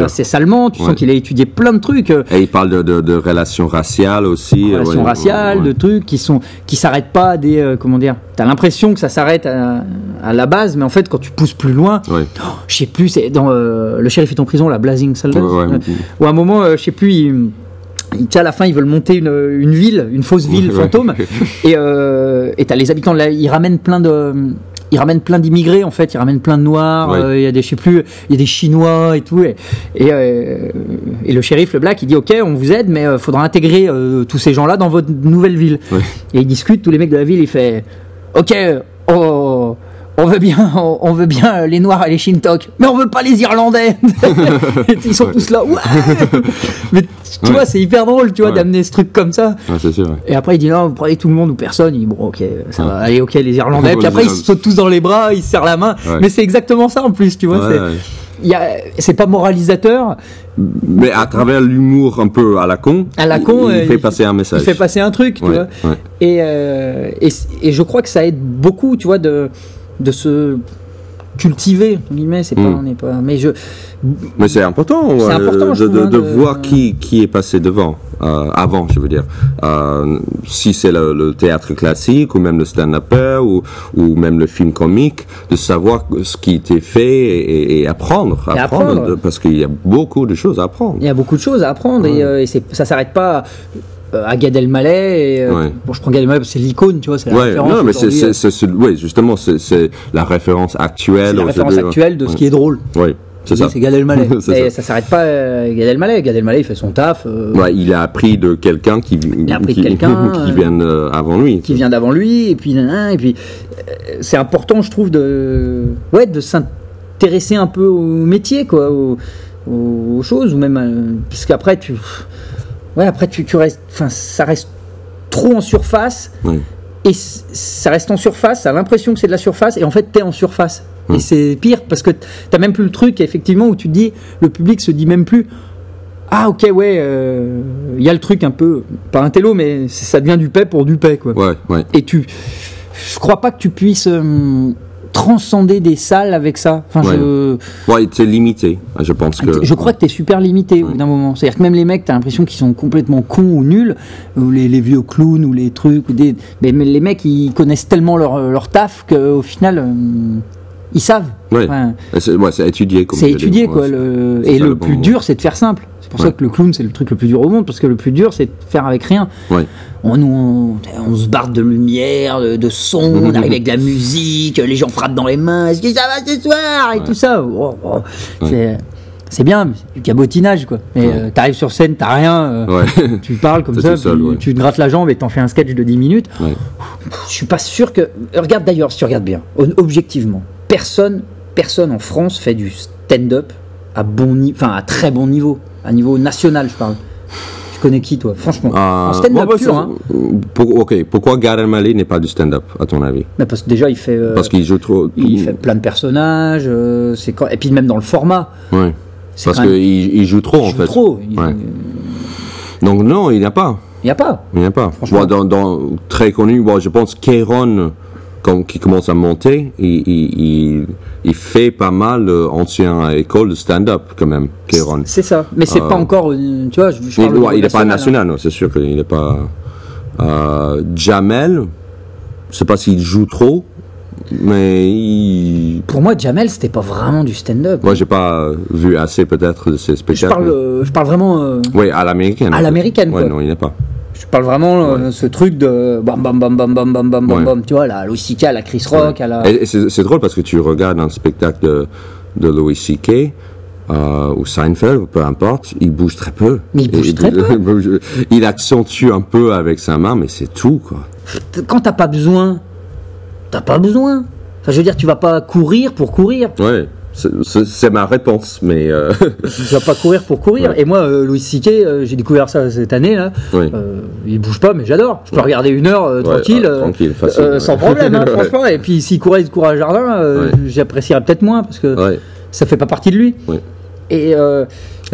assez salement. Tu sens qu'il a étudié plein de trucs. Et il parle de relations raciales aussi. Relations raciales, de trucs qui s'arrêtent pas à des comment dire. T'as l'impression que ça s'arrête à la base, mais en fait, quand tu pousses plus loin, je sais plus, c'est dans Le Shérif est en prison, la Blazing Saddles, où à un moment, je sais plus, à la fin, ils veulent monter une ville, une fausse ville fantôme, et t'as les habitants, là, ils ramènent plein d'immigrés, en fait, ils ramènent plein de noirs, il y a des, je sais plus, il y a des Chinois et tout, et le shérif, le black, il dit ok, on vous aide, mais faudra intégrer tous ces gens-là dans votre nouvelle ville. Et ils discutent, tous les mecs de la ville, il fait ok, on veut bien les Noirs et les Shintok, mais on veut pas les Irlandais. Ils sont tous là. Ouais. Mais tu vois, c'est hyper drôle, tu vois, d'amener ce truc comme ça. C'est sûr. Et après, il dit non, vous prenez tout le monde ou personne. Il dit bon, ok, ça va, allez, ok, les Irlandais. Puis après, ils se sautent tous dans les bras, ils se serrent la main. Mais c'est exactement ça en plus, tu vois. C'est pas moralisateur. Mais à travers l'humour un peu à la con, il fait passer un message. Il fait passer un truc, tu vois. Et je crois que ça aide beaucoup, tu vois, de se cultiver, entre guillemets, c'est pas, on n'est pas, mais c'est important, de voir qui est passé devant, avant, je veux dire, si c'est le théâtre classique, ou même le stand-upper, ou même le film comique, de savoir ce qui était fait et apprendre. Parce qu'il y a beaucoup de choses à apprendre. Il y a beaucoup de choses à apprendre, et ça s'arrête pas à Gad Elmaleh. Bon, je prends Gad Elmaleh parce que c'est l'icône, tu vois, c'est la référence. Non, mais justement, c'est la référence actuelle. C'est la référence actuelle de ce qui est drôle. C'est Gad Elmaleh. Et ça s'arrête pas Gad Elmaleh. Gad Elmaleh, il fait son taf. Ouais, il a appris de quelqu'un qui vient avant lui. Qui vient d'avant lui, et puis c'est important, je trouve, de s'intéresser un peu au métier, quoi, aux choses, ou même parce qu'après tu restes, enfin, ça reste trop en surface. Oui. Et ça reste en surface, ça a l'impression que c'est de la surface, et en fait, t'es en surface. Et c'est pire, parce que t'as même plus le truc, effectivement, où tu te dis, le public se dit même plus, ah, ok, ouais, y a le truc un peu, pas un télo, mais ça devient du paix pour du paix, quoi. Ouais. Et je crois pas que tu puisses transcender des salles avec ça. Enfin, ouais, c'est limité, je pense que... Je crois que t'es super limité au bout d'un moment. C'est-à-dire que même les mecs, t'as l'impression qu'ils sont complètement cons ou nuls, ou les vieux clowns, ou les trucs, mais les mecs, ils connaissent tellement leur taf qu'au final, ils savent. Ouais. C'est étudié. C'est étudié, quoi. Et le plus dur, c'est de faire simple. C'est pour ça que le clown, c'est le truc le plus dur au monde, parce que le plus dur, c'est de faire avec rien. Ouais. On se barre de lumière, de son, on arrive avec de la musique, les gens frappent dans les mains, est-ce que ça va ce soir, et tout ça. C'est bien, mais c'est du cabotinage, quoi. Mais t'arrives sur scène, t'as rien, tu parles comme ça, tu te grattes la jambe et t'en fais un sketch de 10 minutes. Ouais. Je suis pas sûr que... Regarde d'ailleurs, si tu regardes bien, objectivement, personne en France fait du stand-up à très bon niveau, à niveau national, je parle. Tu connais qui, toi, franchement? En stand-up pur, hein. Pourquoi Gad Elmaleh n'est pas du stand-up, à ton avis? Mais parce que déjà, il fait... parce qu'il joue trop... Il fait plein de personnages, et puis même dans le format. Ouais. Parce qu'il joue trop, en fait. Trop. Donc non, il n'y a pas. Il n'y a pas. Moi, dans très connu, je pense Kéron, qui commence à monter, il fait pas mal ancienne école de stand-up, quand même, Kéron. C'est ça. Mais c'est pas encore, tu vois, il n'est pas national, non, c'est sûr qu'il n'est pas... Jamel, je ne sais pas s'il joue trop, mais pour moi, Jamel, c'était pas vraiment du stand-up. Moi, j'ai pas vu assez peut-être de ses spectacles. Je parle vraiment. Oui, à l'américaine. À l'américaine, quoi. Ouais, non, il n'est pas. Je parle vraiment ce truc de bam bam bam bam bam bam bam bam, tu vois, la Louis C.K., la Chris Rock, Et c'est drôle parce que tu regardes un spectacle de Louis C.K. Ou Seinfeld, peu importe, il bouge très peu. Mais il bouge très peu. Il accentue un peu avec sa main, mais c'est tout, quoi. Quand t'as pas besoin. Enfin, je veux dire, tu vas pas courir pour courir. Ouais, c'est ma réponse, mais... Tu vas pas courir pour courir. Ouais. Et moi, Louis C.K., j'ai découvert ça cette année, là. Oui. Il bouge pas, mais j'adore. Je peux regarder 1 heure tranquille, facile, sans problème, hein, franchement. Et puis, s'il courait à jardin, j'apprécierais peut-être moins, parce que ça fait pas partie de lui. Oui. Et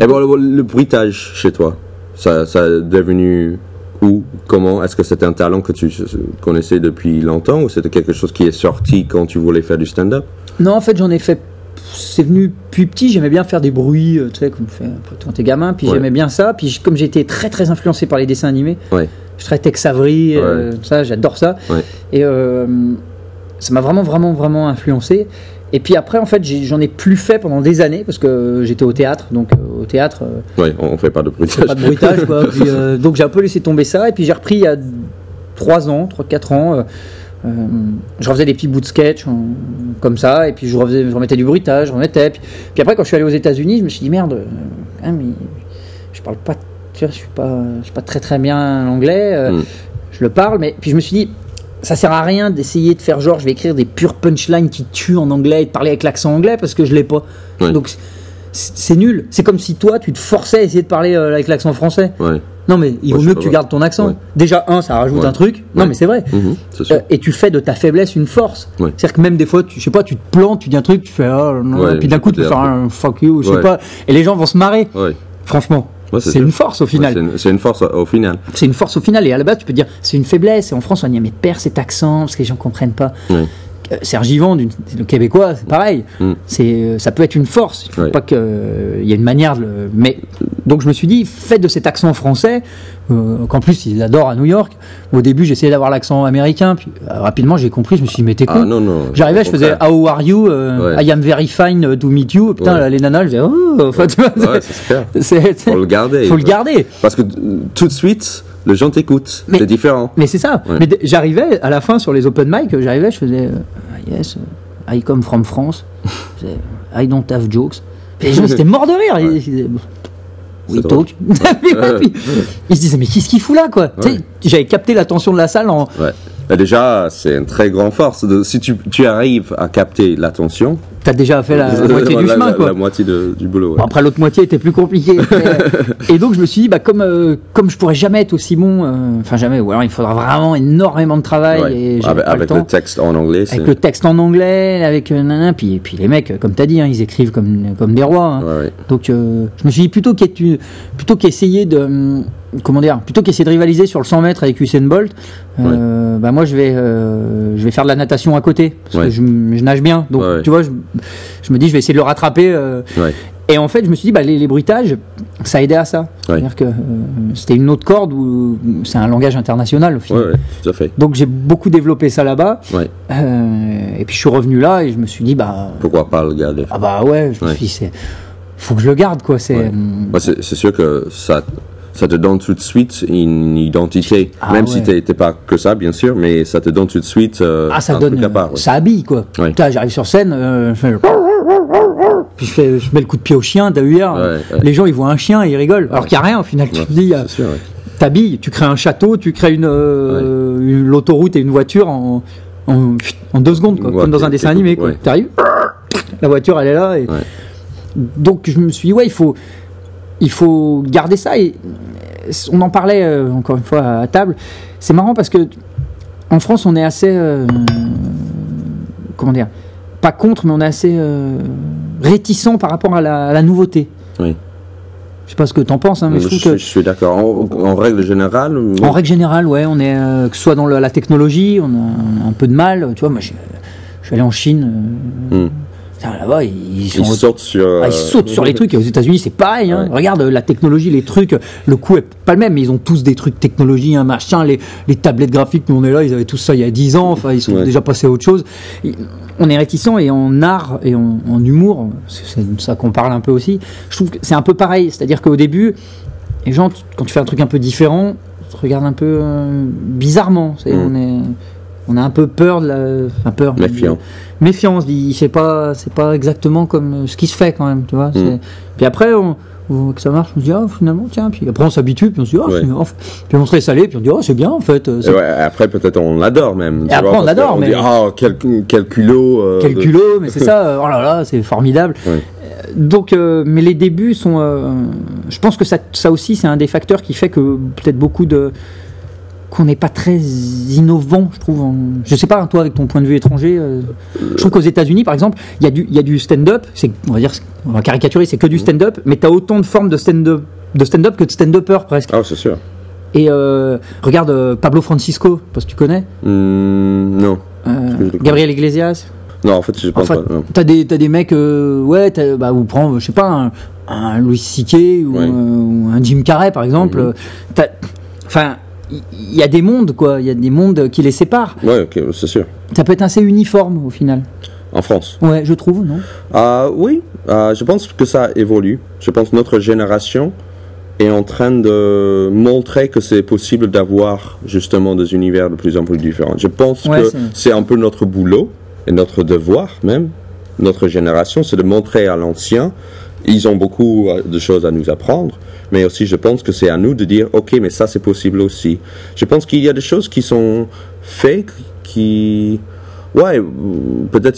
bon, le bruitage chez toi, ça a devenu... Ou comment? Est-ce que c'était un talent que tu connaissais depuis longtemps, ou c'était quelque chose qui est sorti quand tu voulais faire du stand-up? Non, en fait, j'en ai fait... C'est venu plus petit, j'aimais bien faire des bruits, tu sais, comme tu fais un peu quand t'es gamin, puis j'aimais bien ça. Puis comme j'ai été très très influencé par les dessins animés, je traite Tex Avery, ça, j'adore ça. Ouais. Et ça m'a vraiment influencé. Et puis après, en fait, j'en ai plus fait pendant des années, parce que j'étais au théâtre, donc au théâtre... Oui, on fait pas de bruitage. Pas de bruitage, quoi. Puis, donc j'ai un peu laissé tomber ça, et puis j'ai repris il y a 3-4 ans, je refaisais des petits bouts de sketch, comme ça, et puis je remettais du bruitage, puis après, quand je suis allé aux États-Unis, je me suis dit, merde, mais je parle pas, tu vois, je suis pas très très bien l'anglais, je le parle, mais puis je me suis dit, ça sert à rien d'essayer de faire genre je vais écrire des pures punchlines qui tuent en anglais et de parler avec l'accent anglais parce que je l'ai pas. Ouais. Donc c'est nul. C'est comme si toi tu te forçais à essayer de parler avec l'accent français. Ouais. Non mais il vaut mieux que tu gardes ton accent. Ouais. Déjà ça rajoute un truc. Non mais c'est vrai. C'est sûr. Et tu fais de ta faiblesse une force. Ouais. C'est-à-dire que même des fois tu te plantes, tu dis un truc, tu fais non, et puis d'un coup tu peux faire un fuck you, je sais pas, et les gens vont se marrer. Ouais. Franchement. Ouais, c'est une force au final. Ouais, c'est une force au final. C'est une force au final. Et à la base, tu peux dire c'est une faiblesse. Et en France, on dit mais perds cet accent parce que les gens comprennent pas. Ouais. Serge Yvan, le Québécois, c'est pareil. Ça peut être une force. Il faut pas qu'il y ait une manière de le... Mais donc je me suis dit, faites de cet accent français, qu'en plus ils adorent à New York. Au début, j'essayais d'avoir l'accent américain, puis rapidement j'ai compris. Je me suis dit, mais t'es con. Non, j'arrivais, je faisais How are you? I am very fine to meet you. Putain, les nanas, je disais enfin, tu vois, c'est super. Faut le garder. Faut le garder. Parce que tout de suite. Les gens t'écoutent, c'est différent. Mais c'est ça. Ouais. Mais j'arrivais à la fin sur les open mic, je faisais yes, I come from France, I don't have jokes. Et les gens étaient morts de rire. Ouais. Ils disaient, oui, talk. Ils se disaient, mais qu'est-ce qu'il fout là, quoi? Ouais. J'avais capté l'attention de la salle en. Ouais. Et déjà, c'est une très grande force. Si tu arrives à capter l'attention, t'as déjà fait la moitié du chemin, quoi. La moitié du boulot. Ouais. Bon, après, l'autre moitié était plus compliquée. Et donc, je me suis dit, comme je pourrais jamais être aussi bon, enfin jamais, ou alors il faudra vraiment énormément de travail. Ouais. Et avec le texte en anglais. Avec le texte en anglais, avec puis les mecs, comme t'as dit, ils écrivent comme des rois. Hein. Ouais. Donc, je me suis dit, plutôt qu'essayer de rivaliser sur le 100 mètres avec Usain Bolt, moi je vais faire de la natation à côté parce que je nage bien, donc tu vois, je me dis je vais essayer de le rattraper. Et en fait je me suis dit les bruitages ça aidait à ça, c'est-à-dire que c'était une autre corde où c'est un langage international au final. Tout à fait. Donc j'ai beaucoup développé ça là-bas, et puis je suis revenu là et je me suis dit pourquoi pas le garder. Je me suis dit faut que je le garde, quoi. C'est sûr que ça te donne tout de suite une identité, même si t'es pas que ça, bien sûr, mais ça te donne tout de suite ça donne, truc à part. Ça habille, quoi. J'arrive sur scène, puis je mets le coup de pied au chien, t'as vu hier, les gens ils voient un chien et ils rigolent, alors qu'il n'y a rien au final. Tu te dis, t'habilles, tu crées un château, tu crées l'autoroute et une voiture en 2 secondes, quoi, comme dans un dessin animé, quoi. T'arrives, la voiture elle est là, et donc je me suis dit il faut garder ça. Et on en parlait encore une fois à table. C'est marrant parce que en France on est assez pas contre, mais on est assez réticent par rapport à la nouveauté. Je sais pas ce que t'en penses, mais je suis d'accord. En règle générale. En règle générale, on est que ce soit dans la technologie, on a un peu de mal. Tu vois, moi je suis allé en Chine. Là-bas, ils sautent sur les trucs. Et aux États-Unis, c'est pareil. Regarde la technologie, les trucs. Le coût est pas le même, mais ils ont tous des trucs technologie, machin. Les tablettes graphiques, nous on est là, ils avaient tous ça il y a 10 ans. Enfin, ils sont déjà passés à autre chose. On est réticents, et en art et en humour, c'est de ça qu'on parle un peu aussi. Je trouve que c'est un peu pareil. C'est-à-dire qu'au début, les gens, quand tu fais un truc un peu différent, te regardent un peu bizarrement. On a un peu peur méfiance, c'est pas exactement comme ce qui se fait quand même, tu vois. Puis après que ça marche, on se dit finalement tiens, puis après on s'habitue, puis on se dit puis on se laisse aller, puis on dit c'est bien en fait. Après peut-être on l'adore même. Et après on l'adore, mais dit quel culot. Quel culot, mais c'est ça. Oh là là, c'est formidable. Donc, mais les débuts sont. Je pense que ça aussi c'est un des facteurs qui fait que peut-être qu'on n'est pas très innovant, je trouve. Je sais pas, toi, avec ton point de vue étranger, je trouve qu'aux États-Unis, par exemple, il y a du stand-up. On va caricaturer, c'est que du stand-up, mais tu as autant de formes de stand-up que de stand-upper presque. Ah, c'est sûr. Et regarde Pablo Francisco, parce que tu connais. Non. Gabriel Iglesias. Non, en fait, je pense pas. T'as des mecs, ou prends, je sais pas, un Louis C.K. ou un Jim Carrey, par exemple. Il y a des mondes, quoi. Il y a des mondes qui les séparent. Ouais, ok, c'est sûr. Ça peut être assez uniforme, au final. En France. Ouais, je trouve, non? Oui, je pense que ça évolue. Je pense que notre génération est en train de montrer que c'est possible d'avoir, justement, des univers de plus en plus différents. Je pense que c'est un peu notre boulot, et notre devoir, même, notre génération, c'est de montrer à l'ancien. Ils ont beaucoup de choses à nous apprendre, mais aussi je pense que c'est à nous de dire ok, mais ça c'est possible aussi. Je pense qu'il y a des choses qui sont faites peut-être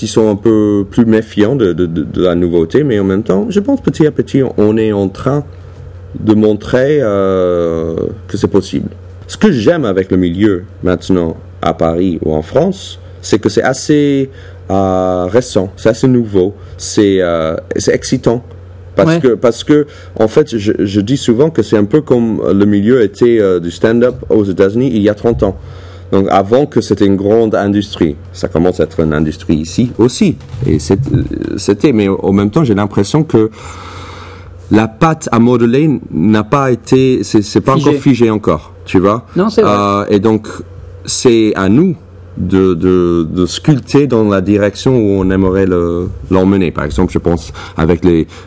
ils sont un peu plus méfiants de la nouveauté, mais en même temps je pense petit à petit on est en train de montrer que c'est possible. Ce que j'aime avec le milieu maintenant à Paris ou en France, c'est que c'est assez récent, c'est assez nouveau, c'est excitant. Parce que en fait, je dis souvent que c'est un peu comme le milieu était du stand-up aux États-Unis il y a 30 ans. Donc avant que c'était une grande industrie, ça commence à être une industrie ici aussi. Et mais en même temps, j'ai l'impression que la pâte à modeler n'a pas été, c'est pas encore figé encore, tu vois. Non, c'est vrai. Et donc c'est à nous de sculpter dans la direction où on aimerait l'emmener. Par exemple, je pense avec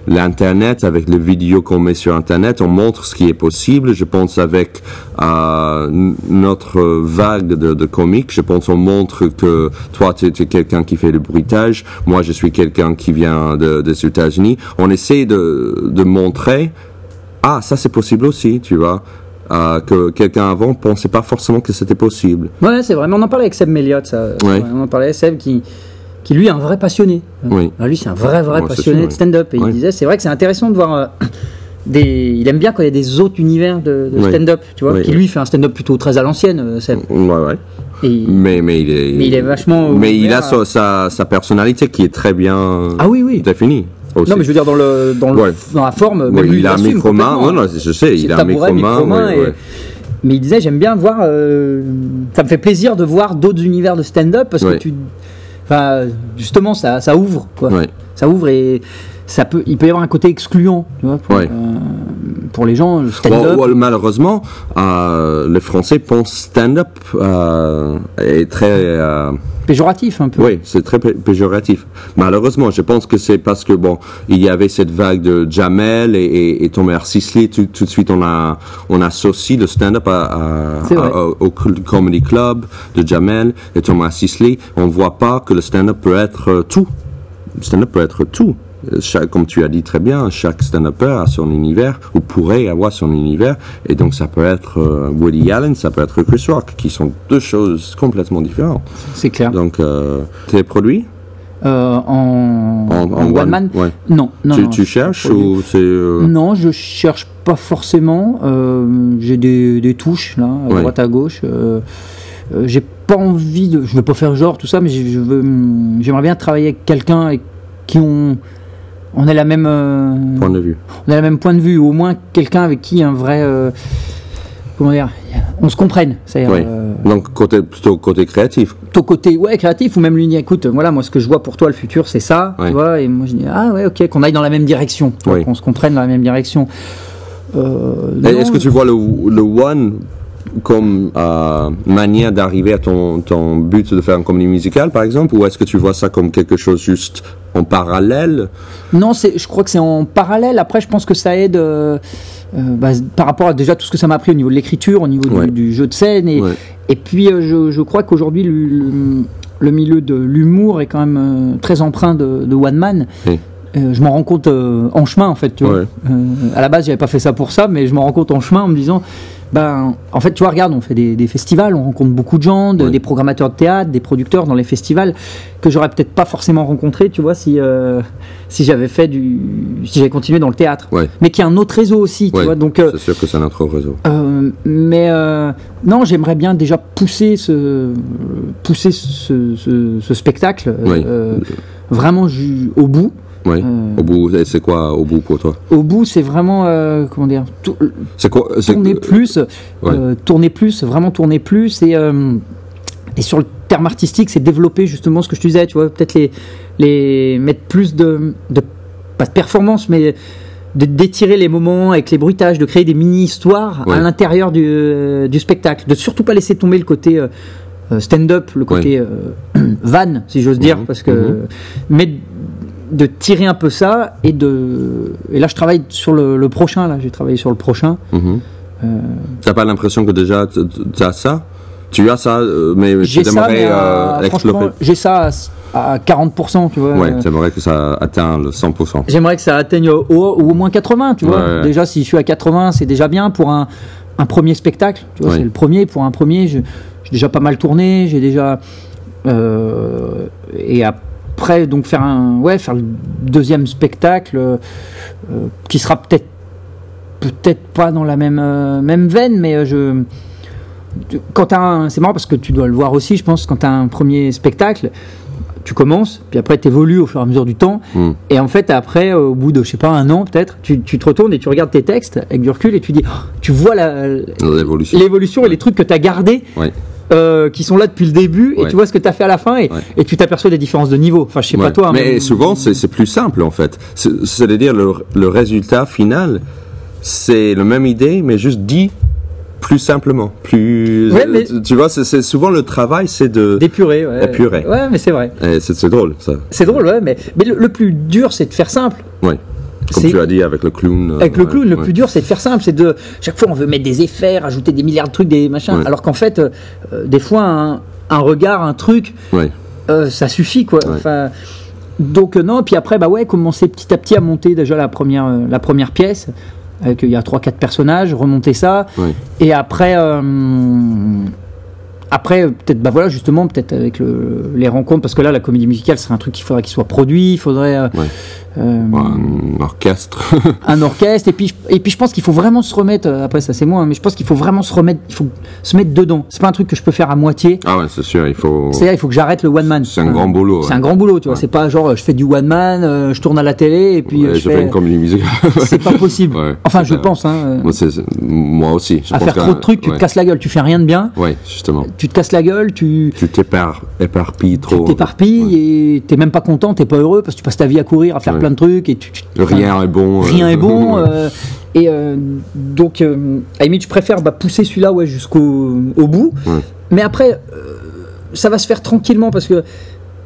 l'Internet, avec les vidéos qu'on met sur Internet, on montre ce qui est possible. Je pense avec notre vague de comics, je pense on montre que toi, tu es quelqu'un qui fait le bruitage, moi, je suis quelqu'un qui vient des États-Unis. On essaie de montrer, ça c'est possible aussi, tu vois. Que quelqu'un avant pensait pas forcément que c'était possible. Ouais, c'est vrai. Mais on en parlait avec Seb Méliot, ça. Ouais. On en parlait avec Seb qui lui est un vrai passionné. Oui. Alors lui, c'est un vrai passionné de stand-up. Et il disait, c'est vrai que c'est intéressant de voir il aime bien quand il y a des autres univers de stand-up, tu vois, qui lui fait un stand-up plutôt très à l'ancienne, Seb. Ouais. Et mais il est vachement. Mais il a sa personnalité qui est très bien définie. Aussi. Non, mais je veux dire dans la forme. Oui, il a un micro-main. Non, je sais, il a un micro-main. Mais il disait, j'aime bien voir. Ça me fait plaisir de voir d'autres univers de stand-up parce que justement, ça ouvre, quoi. Ouais. Ça ouvre et il peut y avoir un côté excluant, tu vois, pour les gens. Le stand-up. Malheureusement, les Français pensent stand-up est très péjoratif un peu. Oui, c'est très péjoratif. Malheureusement, je pense que c'est parce que il y avait cette vague de Jamel et Thomas Sisley. Tout de suite, on associe le stand-up au comedy club de Jamel et Thomas Sisley. On voit pas que le stand-up peut être tout. Le stand-up peut être tout. Comme tu as dit très bien, chaque stand-upper a son univers, ou pourrait avoir son univers, et donc ça peut être Woody Allen, ça peut être Chris Rock, qui sont deux choses complètement différentes. C'est clair. Donc, tes produits en one man ouais. Non. Tu cherches ou c'est Non, je cherche pas forcément. J'ai des touches là, à droite à gauche. J'ai pas envie de. Je veux pas faire genre tout ça, mais j'aimerais bien travailler avec quelqu'un avec qui on a la même point de vue. On a le même point de vue, ou au moins quelqu'un avec qui un vrai comment dire, on se comprenne. Oui. Donc plutôt côté créatif. Plutôt côté créatif, ou même lui dit écoute, voilà, moi ce que je vois pour toi le futur c'est ça, tu vois, et moi je dis ok, qu'on aille dans la même direction, qu'on se comprenne dans la même direction. Est-ce que tu vois le one comme manière d'arriver à ton but de faire une comédie musicale, par exemple, ou est-ce que tu vois ça comme quelque chose juste en parallèle? Non, je crois que c'est en parallèle. Après, je pense que ça aide par rapport à déjà tout ce que ça m'a appris au niveau de l'écriture, au niveau du jeu de scène, et puis je crois qu'aujourd'hui le milieu de l'humour est quand même très empreint de one man. Je m'en rends compte en chemin, en fait, tu vois. À la base, j'avais pas fait ça pour ça, mais je m'en rends compte en chemin en me disant, en fait, tu vois, regarde, on fait des festivals, on rencontre beaucoup de gens, des programmateurs de théâtre, des producteurs dans les festivals que j'aurais peut-être pas forcément rencontrés, tu vois, si j'avais continué dans le théâtre. Mais qui a un autre réseau aussi, tu vois. Donc c'est sûr que c'est un autre réseau. Mais non, j'aimerais bien déjà pousser ce spectacle vraiment au bout. Au bout, c'est quoi au bout pour toi? Au bout, c'est vraiment comment dire, tourner plus, vraiment tourner plus, et sur le terme artistique, c'est développer justement ce que je te disais, tu vois, peut-être les mettre plus de pas de performance, mais d'étirer les moments avec les bruitages, de créer des mini-histoires à l'intérieur du spectacle, de surtout pas laisser tomber le côté stand-up, le côté van, si j'ose dire, parce que mais de tirer un peu ça, et là je travaille sur le prochain, là j'ai travaillé sur le prochain. T'as pas l'impression que déjà tu as ça, mais tu aimerais explorer? J'ai ça à 40%, tu vois. J'aimerais que ça atteigne le 100%. J'aimerais que ça atteigne au moins 80, tu vois. Déjà, si je suis à 80, c'est déjà bien pour un premier spectacle, tu vois. C'est le premier, pour un premier, j'ai déjà pas mal tourné, j'ai déjà et après, donc faire le deuxième spectacle qui sera peut-être pas dans la même veine, mais c'est marrant parce que tu dois le voir aussi, je pense, quand tu as un premier spectacle, tu commences, puis après tu évolues au fur et à mesure du temps, et en fait après, au bout de, je sais pas, un an peut-être, tu te retournes et tu regardes tes textes avec du recul et tu dis, tu vois l'évolution et les trucs que tu as gardés, qui sont là depuis le début, et tu vois ce que tu as fait à la fin, et tu t'aperçois des différences de niveau. Enfin, je sais pas toi. Mais souvent, c'est plus simple en fait. C'est-à-dire le résultat final, c'est la même idée, mais juste dit plus simplement, plus. Ouais, mais tu vois, c'est souvent le travail, c'est d'épurer. Ouais. D'épurer. Ouais, mais c'est vrai. C'est drôle, ça. C'est drôle, ouais, mais le plus dur, c'est de faire simple. Ouais. Comme tu as dit avec le clown. Avec le clown, le plus dur, c'est de faire simple. C'est de chaque fois, on veut mettre des effets, rajouter des milliards de trucs, des machins. Ouais. Alors qu'en fait, des fois, un regard, un truc, ça suffit, quoi. Ouais. Enfin, donc non. Puis après, commencer petit à petit à monter déjà la première pièce. Avec il y a 3-4 personnages, remonter ça. Ouais. Et après. Après, peut-être, justement, peut-être avec les rencontres, parce que là, la comédie musicale, c'est un truc qu'il faudrait qu'il soit produit, il faudrait... un orchestre. Un orchestre, et puis je pense qu'il faut vraiment se remettre, après ça c'est moi, mais je pense qu'il faut vraiment se mettre dedans. C'est pas un truc que je peux faire à moitié. Ah ouais, c'est sûr, il faut que j'arrête le one man. C'est un grand boulot. C'est un grand boulot, tu vois, c'est pas genre, je fais du one man, je tourne à la télé, et puis je fais une comédie musicale. C'est pas possible. Enfin, je pense, moi aussi. À faire trop de trucs, tu te casses la gueule, tu fais rien de bien. Ouais, justement. Tu te casses la gueule, tu t'éparpilles trop. Tu t'éparpilles et t'es même pas content, t'es pas heureux, parce que tu passes ta vie à courir, à faire plein de trucs, et rien est bon. Rien est bon. Donc, à la limite, je préfère pousser celui-là jusqu'au bout. Ouais. Mais après, ça va se faire tranquillement, parce que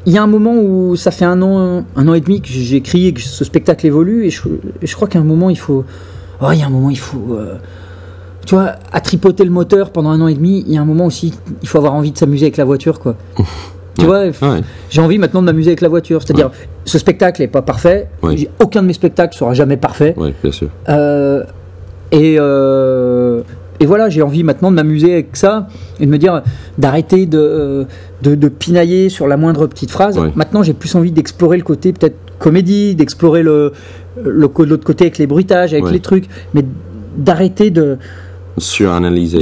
il y a un moment où ça fait un an et demi que j'écris et que ce spectacle évolue, et je crois qu'à un moment, il faut... tu vois, à tripoter le moteur pendant 1 an et demi, il y a un moment aussi, il faut avoir envie de s'amuser avec la voiture, quoi. Tu vois, j'ai envie maintenant de m'amuser avec la voiture. C'est-à-dire, ce spectacle n'est pas parfait. Aucun de mes spectacles sera jamais parfait. Oui, bien sûr. Et voilà, j'ai envie maintenant de m'amuser avec ça et de me dire, d'arrêter de pinailler sur la moindre petite phrase. Maintenant, j'ai plus envie d'explorer le côté peut-être comédie, d'explorer l'autre côté avec les bruitages, avec les trucs, mais d'arrêter de suranalyser.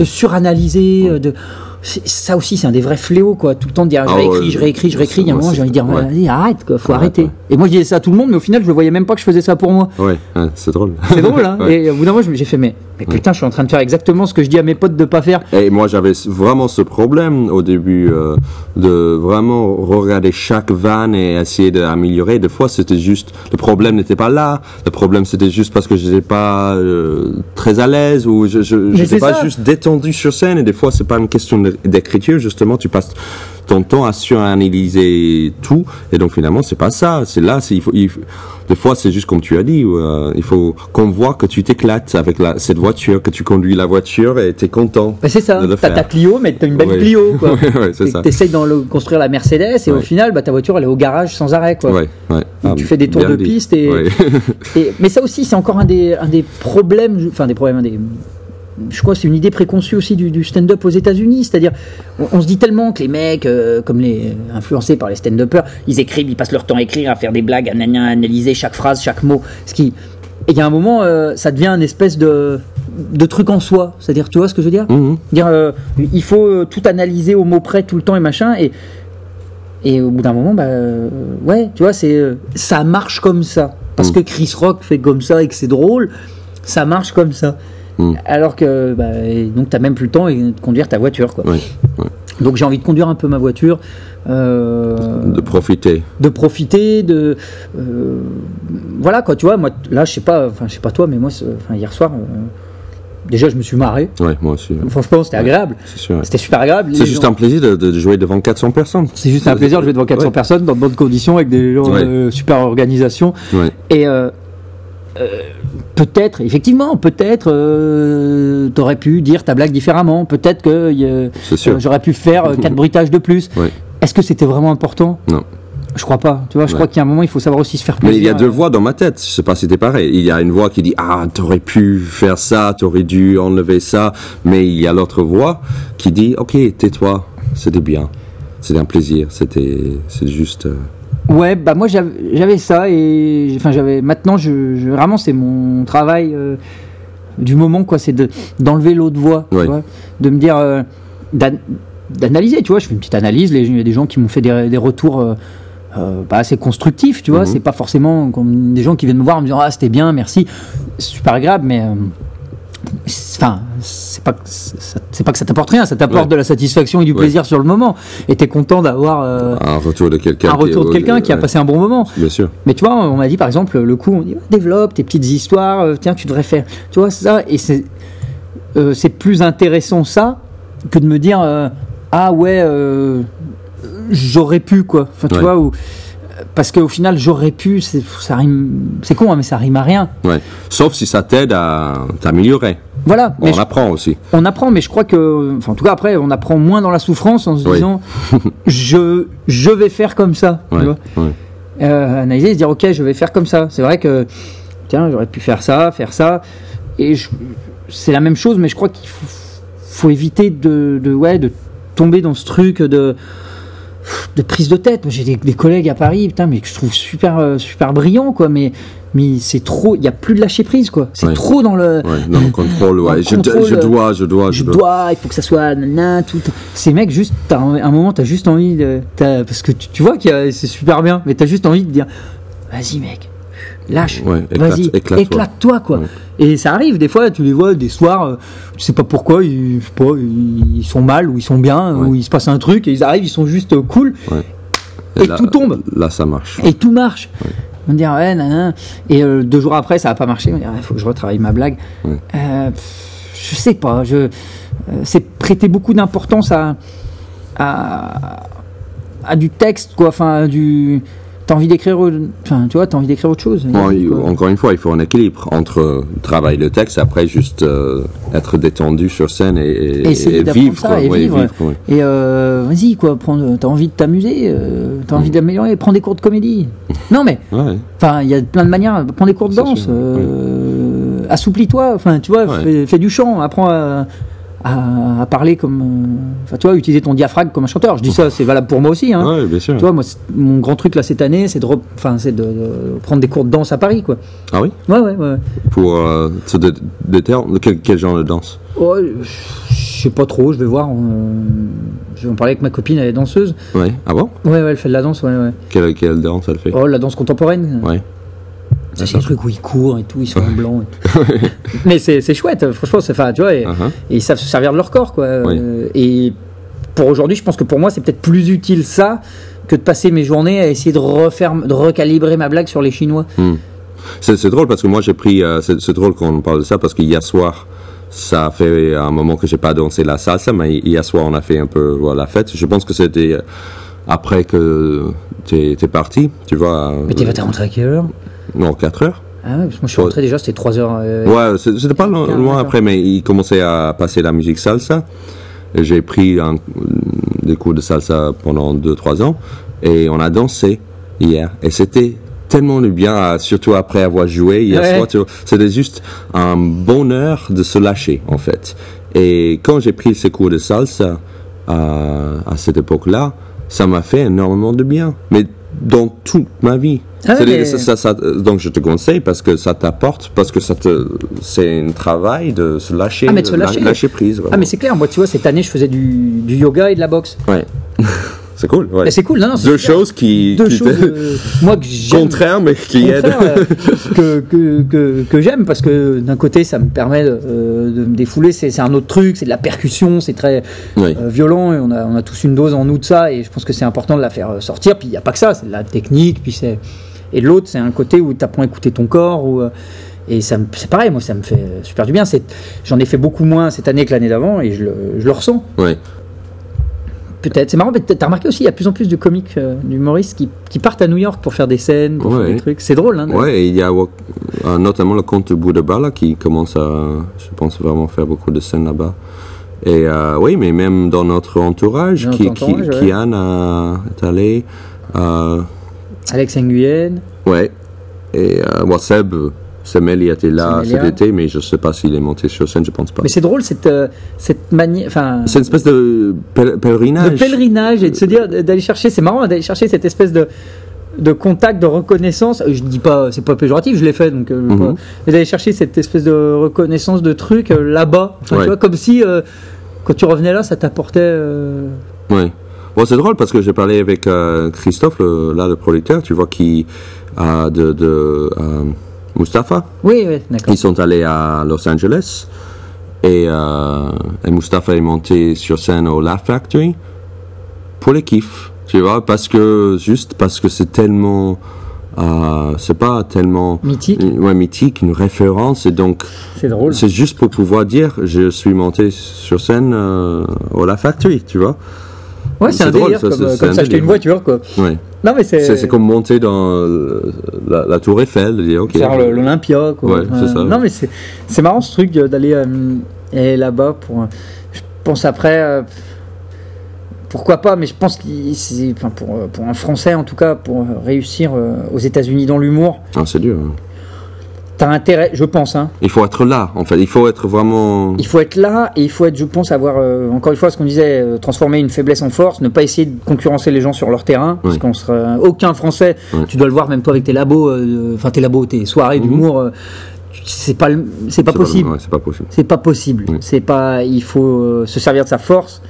Ça aussi, c'est un des vrais fléaux, quoi. Tout le temps de dire je réécris. Il y a un moment, j'ai envie de dire arrête, quoi, faut arrêter. Et moi, je disais ça à tout le monde, mais au final, je ne voyais même pas que je faisais ça pour moi. Ouais, c'est drôle. C'est drôle, hein. Et au bout d'un moment, j'ai fait, mais putain, je suis en train de faire exactement ce que je dis à mes potes de pas faire. Et moi, j'avais vraiment ce problème au début de vraiment regarder chaque vanne et essayer d'améliorer. Des fois, c'était juste, le problème n'était pas là. Le problème, c'était juste parce que je n'étais pas très à l'aise ou je n'étais pas juste détendu sur scène. Et des fois, c'est pas une question d'écriture, justement, tu passes ton temps à suranalyser tout, et donc finalement c'est pas ça, c'est là, des fois c'est juste comme tu as dit, il faut qu'on voit que tu t'éclates avec cette voiture, que tu conduis la voiture et t'es content. C'est ça, t'as ta Clio, mais t'as une belle Clio, quoi. C'est ça. T'essayes de construire la Mercedes, et au final, ta voiture elle est au garage sans arrêt, quoi. Tu fais des tours de piste, mais ça aussi c'est encore un des problèmes, je crois que c'est une idée préconçue aussi du stand-up aux États-Unis, c'est-à-dire on se dit tellement que les mecs, comme les influencés par les stand-uppers, ils écrivent, ils passent leur temps à écrire, à faire des blagues, à analyser chaque phrase, chaque mot, et il y a un moment, ça devient une espèce de truc en soi, c'est-à-dire, tu vois ce que je veux dire, il faut tout analyser au mot près tout le temps et machin, et au bout d'un moment, tu vois, ça marche comme ça, parce que Chris Rock fait comme ça et que c'est drôle, ça marche comme ça. Alors que donc t'as même plus le temps de conduire ta voiture, quoi. Donc j'ai envie de conduire un peu ma voiture, de profiter voilà, quoi, tu vois. Moi là, je sais pas toi, mais moi hier soir déjà je me suis marré. Moi aussi. Franchement, c'était agréable. C'est sûr, c'était super agréable. C'est juste un plaisir de jouer devant 400 personnes. C'est juste un plaisir de jouer devant 400 personnes dans de bonnes conditions avec des gens super organisation. Et peut-être t'aurais pu dire ta blague différemment, peut-être que j'aurais pu faire 4 bruitages de plus. Est-ce que c'était vraiment important? Non. Je crois pas, tu vois, je crois qu'il y a un moment il faut savoir aussi se faire plaisir. Mais il y a 2 voix dans ma tête, je sais pas si c'était pareil. Il y a une voix qui dit t'aurais pu faire ça, t'aurais dû enlever ça, mais il y a l'autre voix qui dit ok, tais-toi, c'était bien, c'était un plaisir, c'est juste... Ouais, moi j'avais ça, et maintenant vraiment c'est mon travail du moment, quoi, c'est d'enlever l'autre voix, tu vois, de me dire d'analyser, tu vois, je fais une petite analyse, il y a des gens qui m'ont fait des retours assez constructifs, tu vois, c'est pas forcément comme des gens qui viennent me voir en me disant c'était bien, merci, super agréable, mais c'est pas que ça t'apporte rien, ça t'apporte de la satisfaction et du plaisir sur le moment, et t'es content d'avoir un retour de quelqu'un qui a passé un bon moment. Bien sûr. Mais tu vois, on m'a dit par exemple, le coup, on dit développe tes petites histoires, tiens, tu devrais faire, tu vois, ça, et c'est plus intéressant ça que de me dire ah ouais j'aurais pu quoi. Enfin tu vois parce qu'au final j'aurais pu ça rime, c'est con hein, mais ça rime à rien. Ouais. Sauf si ça t'aide à t'améliorer. Voilà. On apprend aussi. On apprend, mais je crois que, enfin en tout cas après on apprend moins dans la souffrance en se disant je vais faire comme ça. Tu vois analyser et se dire ok je vais faire comme ça. C'est vrai que tiens j'aurais pu faire ça et c'est la même chose mais je crois qu'il faut éviter de tomber dans ce truc de prise de tête. J'ai des collègues à Paris putain mais que je trouve super brillants quoi mais c'est trop, il n'y a plus de lâcher prise quoi. C'est trop dans le contrôle. Je dois. Il faut que ça soit tout. Ces mecs juste, à un moment, t'as juste envie parce que tu vois que c'est super bien, mais t'as juste envie de dire, vas-y mec, lâche, vas-y, éclate-toi quoi. Ouais. Et ça arrive des fois, tu les vois des soirs, tu sais pas pourquoi, ils sont mal ou ils sont bien ou il se passe un truc et ils arrivent, ils sont juste cool et là, tout tombe. Là ça marche. Et tout marche. On me dit nanana. Et 2 jours après ça va pas marcher, on me dit il faut que je retravaille ma blague. Je sais pas, c'est prêter beaucoup d'importance à du texte quoi, enfin t'as envie d'écrire autre chose. Encore une fois, il faut un équilibre entre travailler le texte, après juste être détendu sur scène et vivre. Ça, et vivre. Et vas-y, quoi, t'as envie de t'amuser, t'as envie d'améliorer, prends des cours de comédie. Non mais, il y a plein de manières, prends des cours de danse, assouplis-toi, enfin, tu vois, fais du chant, apprends à parler comme tu vois utiliser ton diaphragme comme un chanteur. Je dis ça, c'est valable pour moi aussi hein. Ouais, bien sûr. Tu vois moi mon grand truc là cette année c'est de prendre des cours de danse à Paris quoi. Ah oui. Ouais. Pour quel genre de danse? Je sais pas trop, je vais voir. Je vais en parler avec ma copine, elle est danseuse. Ouais. Ah bon? Ouais, elle fait de la danse, ouais. Quelle danse elle fait? La danse contemporaine. Ouais. C'est des trucs où ils courent et tout, ils sont en blanc et tout. Mais c'est chouette, franchement, tu vois, et ils savent se servir de leur corps, quoi. Et pour aujourd'hui, je pense que pour moi, c'est peut-être plus utile ça que de passer mes journées à essayer de recalibrer ma blague sur les Chinois. C'est drôle parce que moi j'ai pris, c'est drôle qu'on parle de ça parce qu'hier soir, ça fait un moment que j'ai pas dansé la salsa, mais hier soir on a fait un peu la fête. Je pense que c'était après que t'es parti, tu vois. Mais t'es rentré à quelle heure? Non, 4 heures. Ah ouais, parce que moi je suis rentré déjà, c'était 3 heures. Ouais, c'était pas loin après, mais il commençait à passer la musique salsa. J'ai pris des cours de salsa pendant 2-3 ans et on a dansé hier. Et c'était tellement bien, surtout après avoir joué hier soir. C'était juste un bonheur de se lâcher, en fait. Et quand j'ai pris ces cours de salsa à cette époque-là, ça m'a fait énormément de bien. Mais dans toute ma vie. Donc je te conseille parce que ça t'apporte, parce que c'est un travail de se lâcher, lâcher prise. Vraiment. Ah mais c'est clair, moi tu vois cette année je faisais du yoga et de la boxe. Ouais. C'est cool. Ouais. Mais c'est cool, non, deux choses moi que j'aime, contraires mais qui aident. que j'aime parce que d'un côté ça me permet de me défouler, c'est un autre truc, c'est de la percussion, c'est très violent et on a tous une dose en nous de ça et je pense que c'est important de la faire sortir. Puis il y a pas que ça, c'est de la technique, puis et l'autre c'est un côté où tu apprends à écouter ton corps et c'est pareil, moi ça me fait super du bien. J'en ai fait beaucoup moins cette année que l'année d'avant et je le ressens. Ouais. Peut-être, c'est marrant, mais t'as remarqué aussi, il y a de plus en plus de comiques, d'humoristes qui partent à New York pour faire des scènes, pour faire des trucs. C'est drôle, hein. Ouais, et il y a notamment le comte de Bouddha qui commence à, je pense, vraiment faire beaucoup de scènes là-bas. Et oui, mais même dans notre entourage, Kian est allé. Alex Nguyen. Ouais. Et Seb. Semel il était là cet été, mais je ne sais pas s'il est monté sur scène, je ne pense pas. Mais c'est drôle cette manière. C'est une espèce de pèlerinage. De pèlerinage et de se dire, d'aller chercher, c'est marrant, d'aller chercher cette espèce de contact, de reconnaissance. Je dis pas, c'est pas péjoratif, je l'ai fait, donc. Mais d'aller chercher cette espèce de reconnaissance de truc là-bas. Tu vois, comme si quand tu revenais là, ça t'apportait. Oui. Bon, c'est drôle parce que j'ai parlé avec Christophe, le producteur, tu vois, qui a Mustapha. Oui, d'accord. Ils sont allés à Los Angeles et Mustapha est monté sur scène au Laugh Factory pour les kiffs, tu vois, parce que c'est tellement c'est pas tellement mythique. Mythique, une référence, et donc c'est drôle. C'est juste pour pouvoir dire je suis monté sur scène au La Factory, tu vois. Ouais, c'est un drôle, délire, comme s'acheter une voiture, quoi. Ouais. Non, mais c'est comme monter dans la Tour Eiffel, dire ok. Faire l'Olympia, quoi. Ouais, c'est ça. Non, mais c'est marrant ce truc d'aller là-bas pour. Je pense après. Pourquoi pas, mais je pense que pour un Français en tout cas, pour réussir aux États-Unis dans l'humour. C'est dur. Hein. T'as intérêt, je pense. Hein. Il faut être là, en fait. Il faut être vraiment. Il faut être là et il faut être, je pense, avoir encore une fois ce qu'on disait, transformer une faiblesse en force, ne pas essayer de concurrencer les gens sur leur terrain, parce qu'on sera aucun Français. Tu dois le voir même toi avec tes labos, tes soirées d'humour. C'est pas possible. C'est pas possible. C'est pas possible. C'est pas. Il faut se servir de sa force.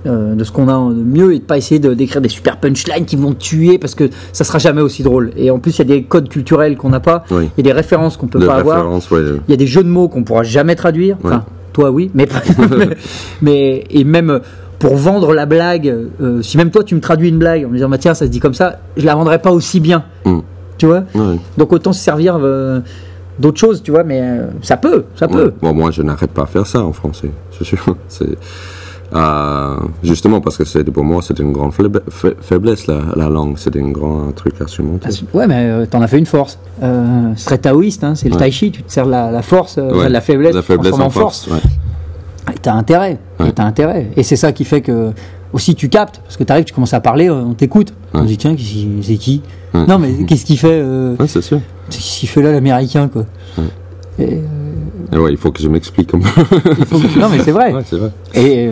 De ce qu'on a de mieux et de pas essayer d'écrire des super punchlines qui vont te tuer parce que ça sera jamais aussi drôle. Et en plus il y a des codes culturels qu'on n'a pas, il y a des références qu'on peut pas avoir, il y a des jeux de mots qu'on pourra jamais traduire. Enfin, toi oui, mais et même pour vendre la blague, si même toi tu me traduis une blague en me disant bah tiens ça se dit comme ça, je la vendrai pas aussi bien, tu vois. Donc autant se servir d'autres choses, tu vois, mais ça peut. Bon, moi je n'arrête pas à faire ça en français, c'est sûr. Justement parce que pour moi c'était une grande faiblesse la langue, c'était un grand truc à surmonter. Ouais, mais t'en as fait une force. C'est très taoïste, hein, c'est le tai chi, tu te sers la force, la faiblesse en force. T'as intérêt, et c'est ça qui fait que aussi tu captes, parce que t'arrives, tu commences à parler, on t'écoute, on dit tiens c'est qui non mais qu'est-ce qu'il fait c'est sûr. Qu'est-ce qu'il fait là l'américain quoi. Et il faut que je m'explique. Non, mais c'est vrai. C'est vrai.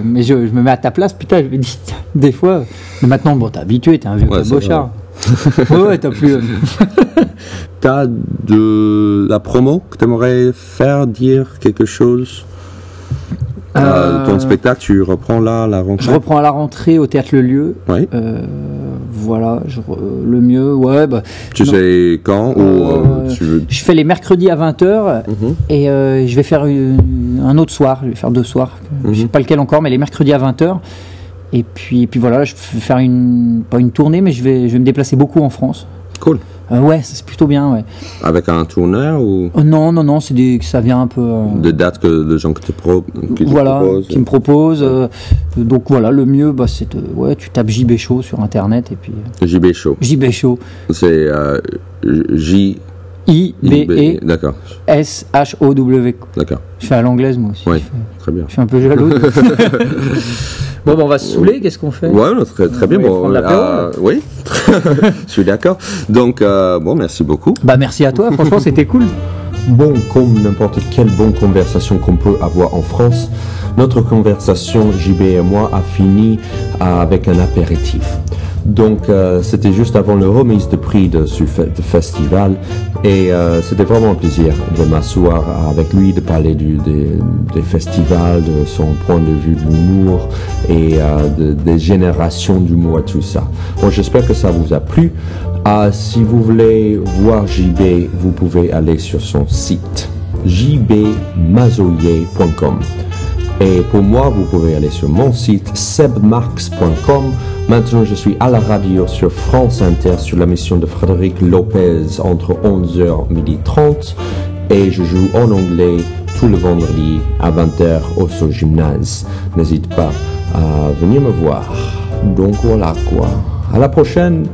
Mais je me mets à ta place, putain, je me dis, des fois, mais maintenant, bon, t'es habitué, t'es un vieux cabochard. T'as plus. T'as de la promo que t'aimerais faire, dire quelque chose ton spectacle, tu reprends là à la rentrée? Je reprends à la rentrée au Théâtre Le Lieu. Oui. Voilà, le mieux, Tu sais quand Je fais les mercredis à 20h et je vais faire un autre soir, je vais faire 2 soirs, je sais pas lequel encore, mais les mercredis à 20h. Et puis voilà, je vais faire pas une tournée, mais je vais me déplacer beaucoup en France. Cool. Ouais, c'est plutôt bien, ouais. Avec un tourneur ou Non, ça vient un peu. Des dates que les gens qui me proposent. Donc voilà, le mieux, c'est tu tapes JB Show sur internet et puis. JB Show. JB Show. C'est I-B-E. D'accord. S-H-O-W. D'accord. Je fais à l'anglaise moi aussi. Oui, très bien. Je suis un peu jaloux. Bon, on va se saouler, qu'est-ce qu'on fait? Ouais, très bien. Oui, je suis d'accord. Donc, merci beaucoup. Merci à toi, franchement, c'était cool. Bon, comme n'importe quelle bonne conversation qu'on peut avoir en France, notre conversation, JB et moi, a fini avec un apéritif. Donc, c'était juste avant le remise de prix de ce festival et c'était vraiment un plaisir de m'asseoir avec lui, de parler des festivals, de son point de vue de l'humour et des générations d'humour et tout ça. Bon, j'espère que ça vous a plu. Si vous voulez voir JB, vous pouvez aller sur son site jbmazoyer.com. Et pour moi, vous pouvez aller sur mon site sebmarx.com. Maintenant, je suis à la radio sur France Inter sur la mission de Frédéric Lopez entre 11h et 12h30. Et je joue en anglais tout le vendredi à 20h au Sol Gymnase. N'hésite pas à venir me voir. Donc voilà quoi. À la prochaine.